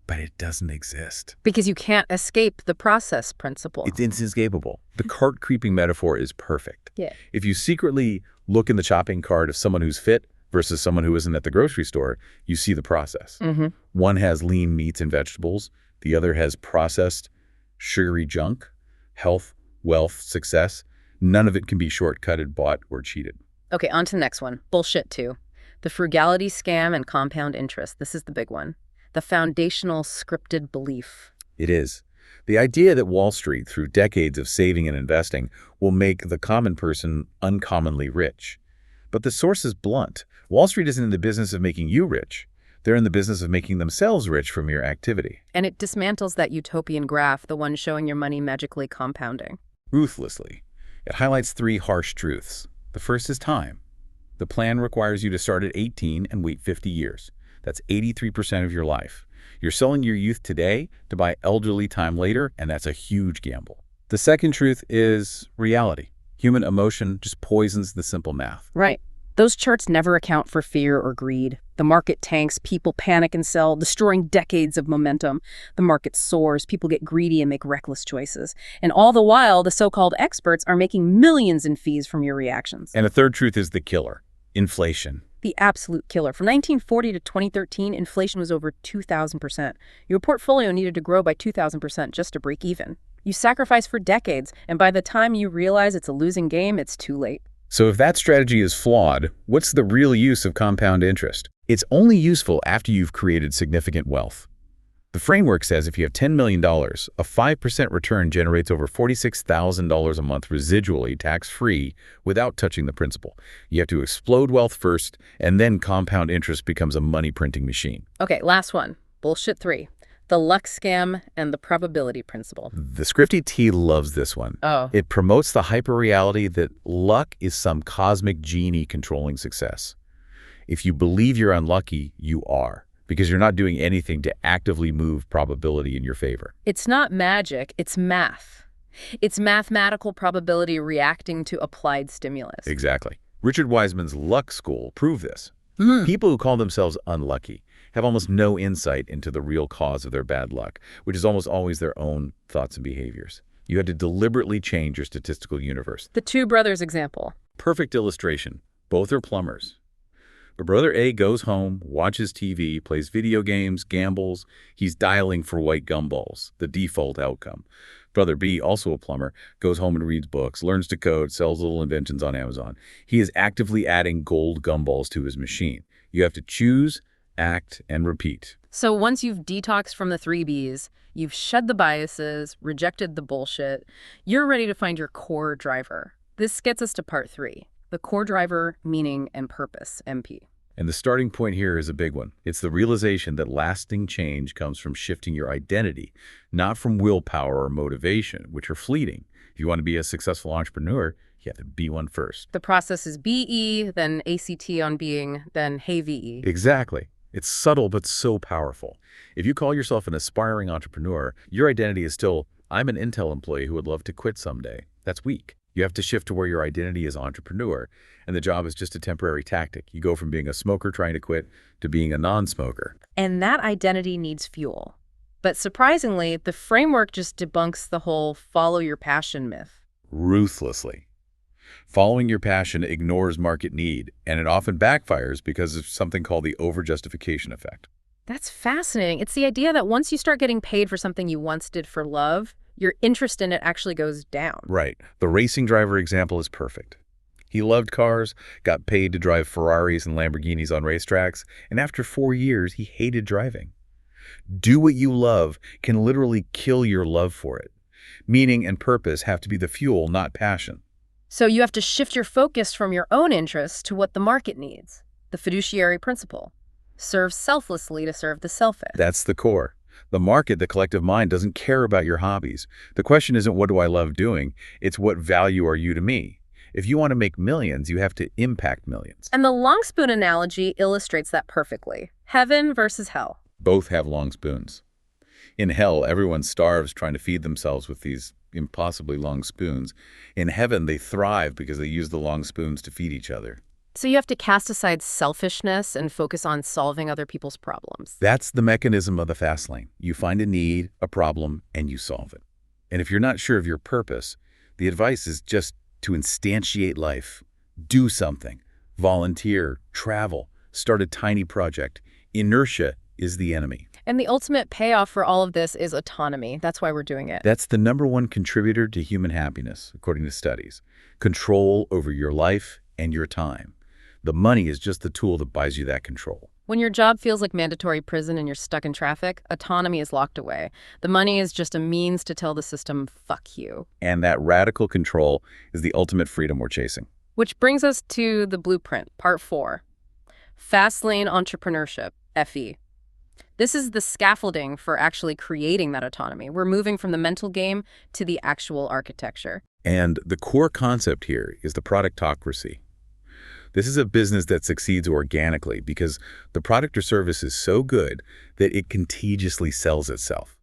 B: But it doesn't exist.
A: Because you can't escape the process principle.
B: It's inescapable. The cart creeping metaphor is perfect.
A: Yeah.
B: If you secretly look in the shopping cart of someone who's fit versus someone who isn't at the grocery store, you see the process. One has lean meats and vegetables. The other has processed, sugary junk, health, wealth, success. None of it can be shortcutted, bought, or cheated.
A: Okay, on to the next one. Bullshit two. The frugality scam and compound interest. This is the big one. The foundational scripted belief.
B: It is. The idea that Wall Street, through decades of saving and investing, will make the common person uncommonly rich. But the source is blunt. Wall Street isn't in the business of making you rich. They're in the business of making themselves rich from your activity.
A: And it dismantles that utopian graph, the one showing your money magically compounding.
B: Ruthlessly. It highlights 3 harsh truths. The first is time. The plan requires you to start at 18 and wait 50 years. That's 83% of your life. You're selling your youth today to buy elderly time later, and that's a huge gamble. The second truth is reality. Human emotion just poisons the simple math.
A: Right. Those charts never account for fear or greed. The market tanks, people panic and sell, destroying decades of momentum. The market soars, people get greedy and make reckless choices. And all the while, the so-called experts are making millions in fees from your reactions.
B: And the third truth is the killer: inflation.
A: The absolute killer. From 1940 to 2013, inflation was over 2,000%. Your portfolio needed to grow by 2,000% just to break even. You sacrifice for decades, and by the time you realize it's a losing game, it's too late.
B: So if that strategy is flawed, what's the real use of compound interest? It's only useful after you've created significant wealth. The framework says if you have $10 million, a 5% return generates over $46,000 a month residually, tax-free, without touching the principal. You have to explode wealth first, and then compound interest becomes a money-printing machine.
A: Okay, last one. Bullshit 3. The luck scam and the probability principle.
B: The Scripted T loves this one.
A: Oh.
B: It promotes the hyper-reality that luck is some cosmic genie controlling success. If you believe you're unlucky, you are, because you're not doing anything to actively move probability in your favor.
A: It's not magic, it's math. It's mathematical probability reacting to applied stimulus.
B: Exactly. Richard Wiseman's luck school proved this. People who call themselves unlucky have almost no insight into the real cause of their bad luck, which is almost always their own thoughts and behaviors. You had to deliberately change your statistical universe.
A: The two brothers example.
B: Perfect illustration. Both are plumbers. But brother A goes home, watches TV, plays video games, gambles. He's dialing for white gumballs, the default outcome. Brother B, also a plumber, goes home and reads books, learns to code, sells little inventions on Amazon. He is actively adding gold gumballs to his machine. You have to choose, act, and repeat.
A: So once you've detoxed from the 3 Bs, you've shed the biases, rejected the bullshit, you're ready to find your core driver. This gets us to part 3, the core driver, meaning and purpose, MP.
B: And the starting point here is a big one. It's the realization that lasting change comes from shifting your identity, not from willpower or motivation, which are fleeting. If you want to be a successful entrepreneur, you have to be one first.
A: The process is BE, then ACT on being, then hey VE.
B: Exactly. It's subtle but so powerful. If you call yourself an aspiring entrepreneur, your identity is still, I'm an Intel employee who would love to quit someday. That's weak. You have to shift to where your identity is entrepreneur, and the job is just a temporary tactic. You go from being a smoker trying to quit to being a non-smoker.
A: And that identity needs fuel. But surprisingly, the framework just debunks the whole follow your passion myth.
B: Ruthlessly. Following your passion ignores market need, and it often backfires because of something called the overjustification effect.
A: That's fascinating. It's the idea that once you start getting paid for something you once did for love, your interest in it actually goes down.
B: Right. The racing driver example is perfect. He loved cars, got paid to drive Ferraris and Lamborghinis on racetracks, and after 4 years, he hated driving. Do what you love can literally kill your love for it. Meaning and purpose have to be the fuel, not passion.
A: So you have to shift your focus from your own interests to what the market needs. The fiduciary principle. Serve selflessly to serve the selfish.
B: That's the core. The market, the collective mind, doesn't care about your hobbies. The question isn't what do I love doing, it's what value are you to me. If you want to make millions, you have to impact millions.
A: And the long spoon analogy illustrates that perfectly. Heaven versus hell.
B: Both have long spoons. In hell, everyone starves trying to feed themselves with these impossibly long spoons. In heaven, they thrive because they use the long spoons to feed each other.
A: So you have to cast aside selfishness and focus on solving other people's problems.
B: That's the mechanism of the fastlane. You find a need, a problem, and you solve it. And if you're not sure of your purpose, the advice is just to instantiate life. Do something. Volunteer, travel, start a tiny project. Inertia is the enemy.
A: And the ultimate payoff for all of this is autonomy. That's why we're doing it.
B: That's the #1 contributor to human happiness, according to studies. Control over your life and your time. The money is just the tool that buys you that control.
A: When your job feels like mandatory prison and you're stuck in traffic, autonomy is locked away. The money is just a means to tell the system, fuck you.
B: And that radical control is the ultimate freedom we're chasing.
A: Which brings us to the blueprint, part 4. Fastlane entrepreneurship, FE. This is the scaffolding for actually creating that autonomy. We're moving from the mental game to the actual architecture.
B: And the core concept here is the productocracy. This is a business that succeeds organically because the product or service is so good that it contagiously sells itself.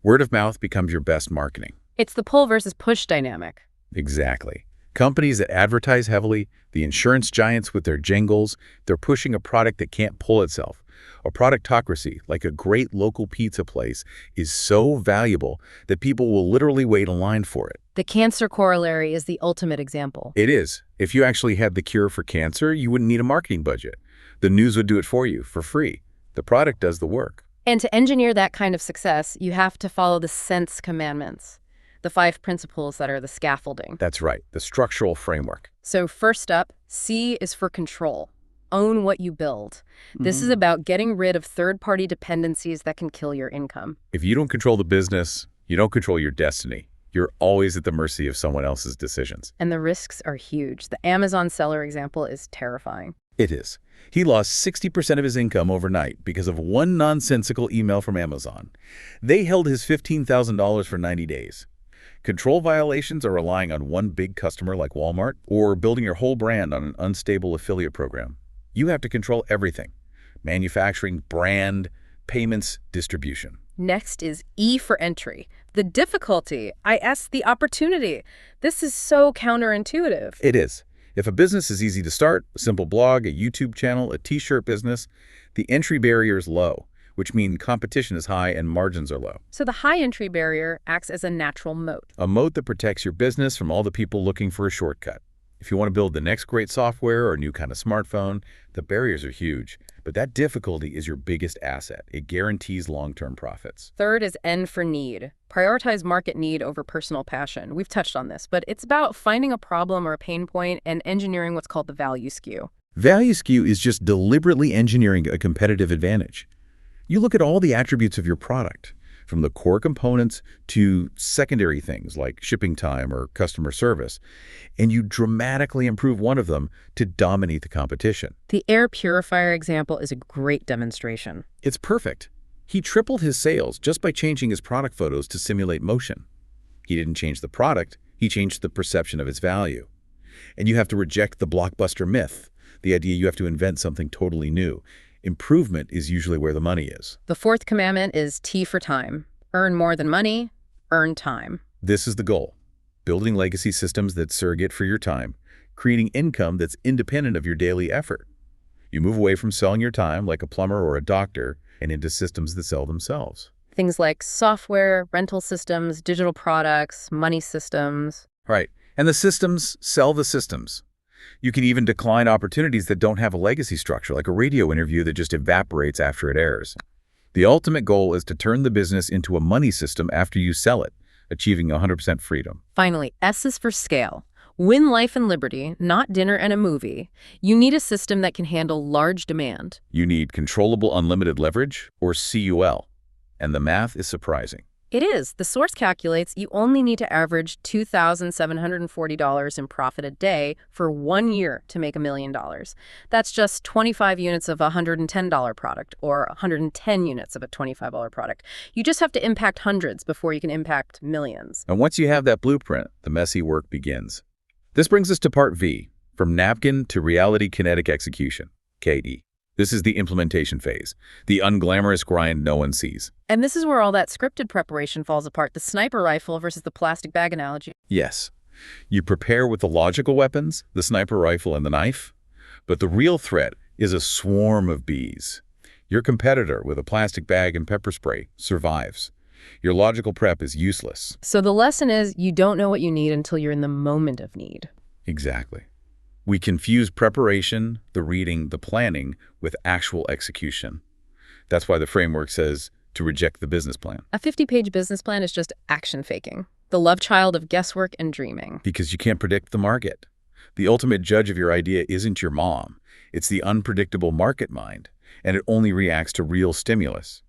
B: Word of mouth becomes your best marketing.
A: It's the pull versus push dynamic.
B: Exactly. Companies that advertise heavily, the insurance giants with their jingles, they're pushing a product that can't pull itself. A productocracy, like a great local pizza place, is so valuable that people will literally wait in line for it.
A: The cancer corollary is the ultimate example.
B: It is. If you actually had the cure for cancer, you wouldn't need a marketing budget. The news would do it for you for free. The product does the work.
A: And to engineer that kind of success, you have to follow the sense commandments, the 5 principles that are the scaffolding.
B: That's right, the structural framework.
A: So first up, C is for control. Own what you build. This is about getting rid of third-party dependencies that can kill your income.
B: If you don't control the business, you don't control your destiny. You're always at the mercy of someone else's decisions.
A: And the risks are huge. The Amazon seller example is terrifying.
B: It is. He lost 60% of his income overnight because of one nonsensical email from Amazon. They held his $15,000 for 90 days. Control violations are relying on one big customer like Walmart or building your whole brand on an unstable affiliate program. You have to control everything: manufacturing, brand, payments, distribution.
A: Next is E for entry. The difficulty, IS the opportunity. This is so counterintuitive.
B: It is. If a business is easy to start, a simple blog, a YouTube channel, a t-shirt business, the entry barrier is low, which means competition is high and margins are low.
A: So the high entry barrier acts as a natural moat.
B: A moat that protects your business from all the people looking for a shortcut. If you want to build the next great software or a new kind of smartphone, the barriers are huge. But that difficulty is your biggest asset. It guarantees long-term profits.
A: Third is N for need. Prioritize market need over personal passion. We've touched on this, but it's about finding a problem or a pain point and engineering what's called the value skew.
B: Value skew is just deliberately engineering a competitive advantage. You look at all the attributes of your product, from the core components to secondary things like shipping time or customer service, and you dramatically improve one of them to dominate the competition.
A: The air purifier example is a great demonstration.
B: It's perfect. He tripled his sales just by changing his product photos to simulate motion. He didn't change the product, he changed the perception of its value. And you have to reject the blockbuster myth, the idea you have to invent something totally new. Improvement is usually where the money is.
A: The fourth commandment is T for time. Earn more than money, earn time.
B: This is the goal: building legacy systems that surrogate for your time, creating income that's independent of your daily effort. You move away from selling your time like a plumber or a doctor and into systems that sell themselves.
A: Things like software, rental systems, digital products, money systems.
B: Right. And the systems sell the systems. You can even decline opportunities that don't have a legacy structure, like a radio interview that just evaporates after it airs. The ultimate goal is to turn the business into a money system after you sell it, achieving 100% freedom.
A: Finally, S is for scale. Win life and liberty, not dinner and a movie. You need a system that can handle large demand.
B: You need controllable unlimited leverage, or CUL. And the math is surprising.
A: It is. The source calculates you only need to average $2,740 in profit a day for 1 year to make $1 million. That's just 25 units of a $110 product or 110 units of a $25 product. You just have to impact hundreds before you can impact millions.
B: And once you have that blueprint, the messy work begins. This brings us to part V, from napkin to reality kinetic execution, KE. This is the implementation phase, the unglamorous grind no one sees.
A: And this is where all that scripted preparation falls apart, the sniper rifle versus the plastic bag analogy.
B: Yes, you prepare with the logical weapons, the sniper rifle and the knife, but the real threat is a swarm of bees. Your competitor with a plastic bag and pepper spray survives. Your logical prep is useless.
A: So the lesson is you don't know what you need until you're in the moment of need.
B: Exactly. We confuse preparation, the reading, the planning, with actual execution. That's why the framework says to reject the business plan.
A: A 50-page business plan is just action faking, the love child of guesswork and dreaming.
B: Because you can't predict the market. The ultimate judge of your idea isn't your mom. It's the unpredictable market mind. and it only reacts to real stimulus.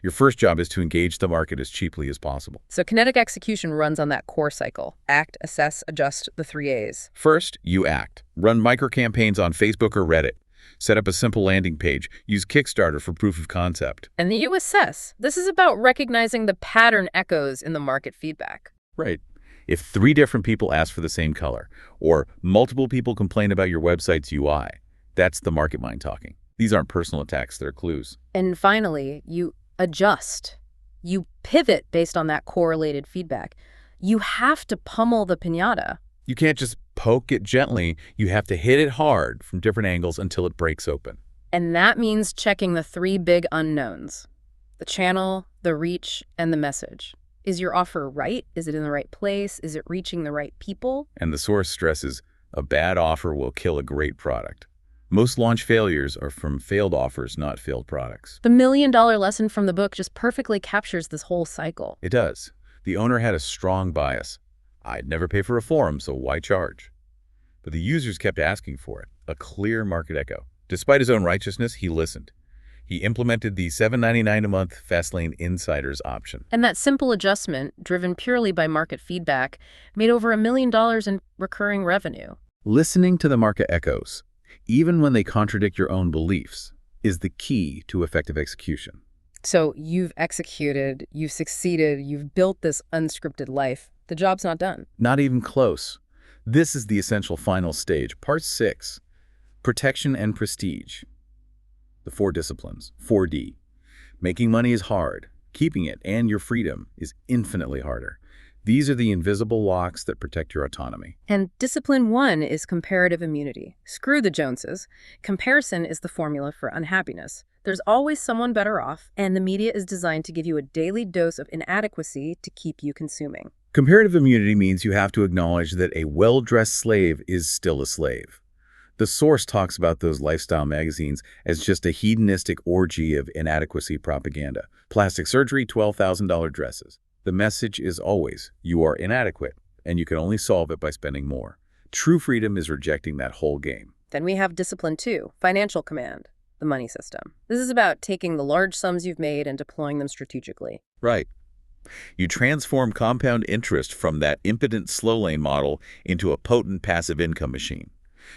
B: Your first job is to engage the market as cheaply as possible.
A: So kinetic execution runs on that core cycle. Act, assess, adjust, the 3 A's.
B: First, you act. Run micro-campaigns on Facebook or Reddit. Set up a simple landing page. Use Kickstarter for proof of concept.
A: And then you assess. This is about recognizing the pattern echoes in the market feedback.
B: Right. If 3 different people ask for the same color, or multiple people complain about your website's UI, that's the market mind talking. These aren't personal attacks, they're clues.
A: And finally, you adjust. You pivot based on that correlated feedback. You have to pummel the piñata.
B: You can't just poke it gently. You have to hit it hard from different angles until it breaks open.
A: And that means checking the 3 big unknowns: the channel, the reach, and the message. Is your offer right? Is it in the right place? Is it reaching the right people?
B: And the source stresses, a bad offer will kill a great product. Most launch failures are from failed offers, not failed products.
A: The $1 million lesson from the book just perfectly captures this whole cycle.
B: It does. The owner had a strong bias. I'd never pay for a forum, so why charge? But the users kept asking for it, a clear market echo. Despite his own righteousness, he listened. He implemented the $7.99 a month Fastlane Insiders option.
A: And that simple adjustment, driven purely by market feedback, made over $1 million in recurring revenue.
B: Listening to the market echoes, even when they contradict your own beliefs, is the key to effective execution.
A: So you've executed, you've succeeded, you've built this unscripted life. The job's not done.
B: Not even close. This is the essential final stage, part 6, protection and prestige. The 4 disciplines, 4D. Making money is hard. Keeping it and your freedom is infinitely harder. These are the invisible locks that protect your autonomy.
A: And discipline 1 is comparative immunity. Screw the Joneses. Comparison is the formula for unhappiness. There's always someone better off, and the media is designed to give you a daily dose of inadequacy to keep you consuming.
B: Comparative immunity means you have to acknowledge that a well-dressed slave is still a slave. The source talks about those lifestyle magazines as just a hedonistic orgy of inadequacy propaganda. Plastic surgery, $12,000 dresses. The message is always, you are inadequate, and you can only solve it by spending more. True freedom is rejecting that whole game.
A: Then we have discipline 2, financial command, the money system. This is about taking the large sums you've made and deploying them strategically.
B: Right. You transform compound interest from that impotent slowlane model into a potent passive income machine.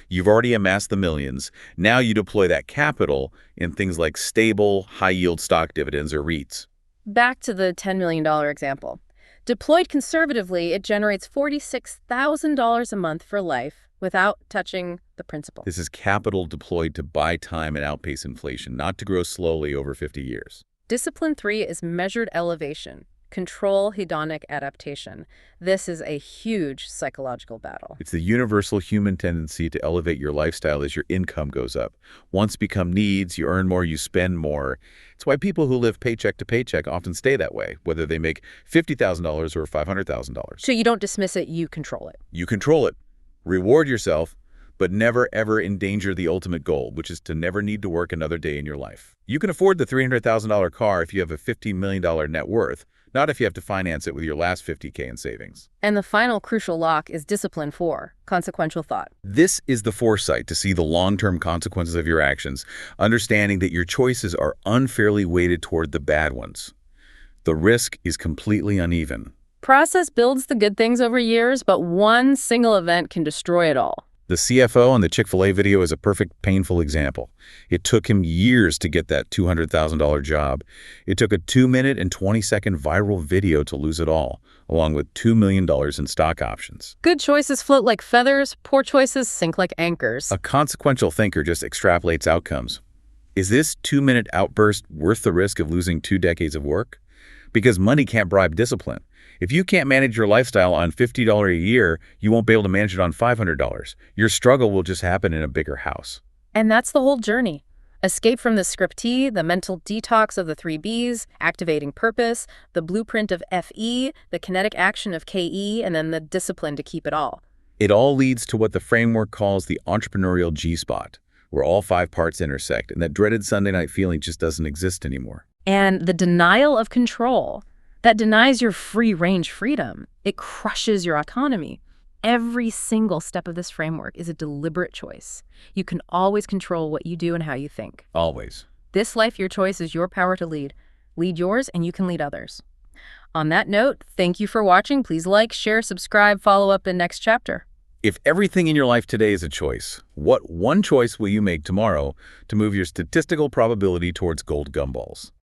B: You've already amassed the millions. Now you deploy that capital in things like stable, high-yield stock dividends or REITs.
A: Back to the $10 million example. Deployed conservatively, it generates $46,000 a month for life without touching the principal.
B: This is capital deployed to buy time and outpace inflation, not to grow slowly over 50 years.
A: Discipline 3 is measured elevation. Control hedonic adaptation. This is a huge psychological battle.
B: It's the universal human tendency to elevate your lifestyle as your income goes up. Once become needs, you earn more, you spend more. It's why people who live paycheck to paycheck often stay that way, whether they make $50,000 or $500,000.
A: So you don't dismiss it, you control it.
B: You control it. Reward yourself, but never ever endanger the ultimate goal, which is to never need to work another day in your life. You can afford the $300,000 car if you have a $15 million net worth, not if you have to finance it with your last $50K in savings.
A: And the final crucial lock is discipline 4, consequential thought.
B: This is the foresight to see the long-term consequences of your actions, understanding that your choices are unfairly weighted toward the bad ones. The risk is completely uneven.
A: Process builds the good things over years, but one single event can destroy it all.
B: The CFO on the Chick-fil-A video is a perfect, painful example. It took him years to get that $200,000 job. It took a 2-minute and 20-second viral video to lose it all, along with $2 million in stock options.
A: Good choices float like feathers, poor choices sink like anchors.
B: A consequential thinker just extrapolates outcomes. Is this 2-minute outburst worth the risk of losing 2 decades of work? Because money can't bribe discipline. If you can't manage your lifestyle on $50 a year, you won't be able to manage it on $500. Your struggle will just happen in a bigger house.
A: And that's the whole journey. Escape from the scriptee, the mental detox of the 3 Bs, activating purpose, the blueprint of FE, the kinetic action of KE, and then the discipline to keep it all.
B: It all leads to what the framework calls the entrepreneurial G-spot, where all 5 parts intersect, and that dreaded Sunday night feeling just doesn't exist anymore.
A: And the denial of control. That denies your free-range freedom. It crushes your autonomy. Every single step of this framework is a deliberate choice. You can always control what you do and how you think.
B: Always.
A: This life, your choice, is your power to lead. Lead yours, and you can lead others. On that note, thank you for watching. Please like, share, subscribe, follow up in next chapter.
B: If everything in your life today is a choice, what one choice will you make tomorrow to move your statistical probability towards gold gumballs?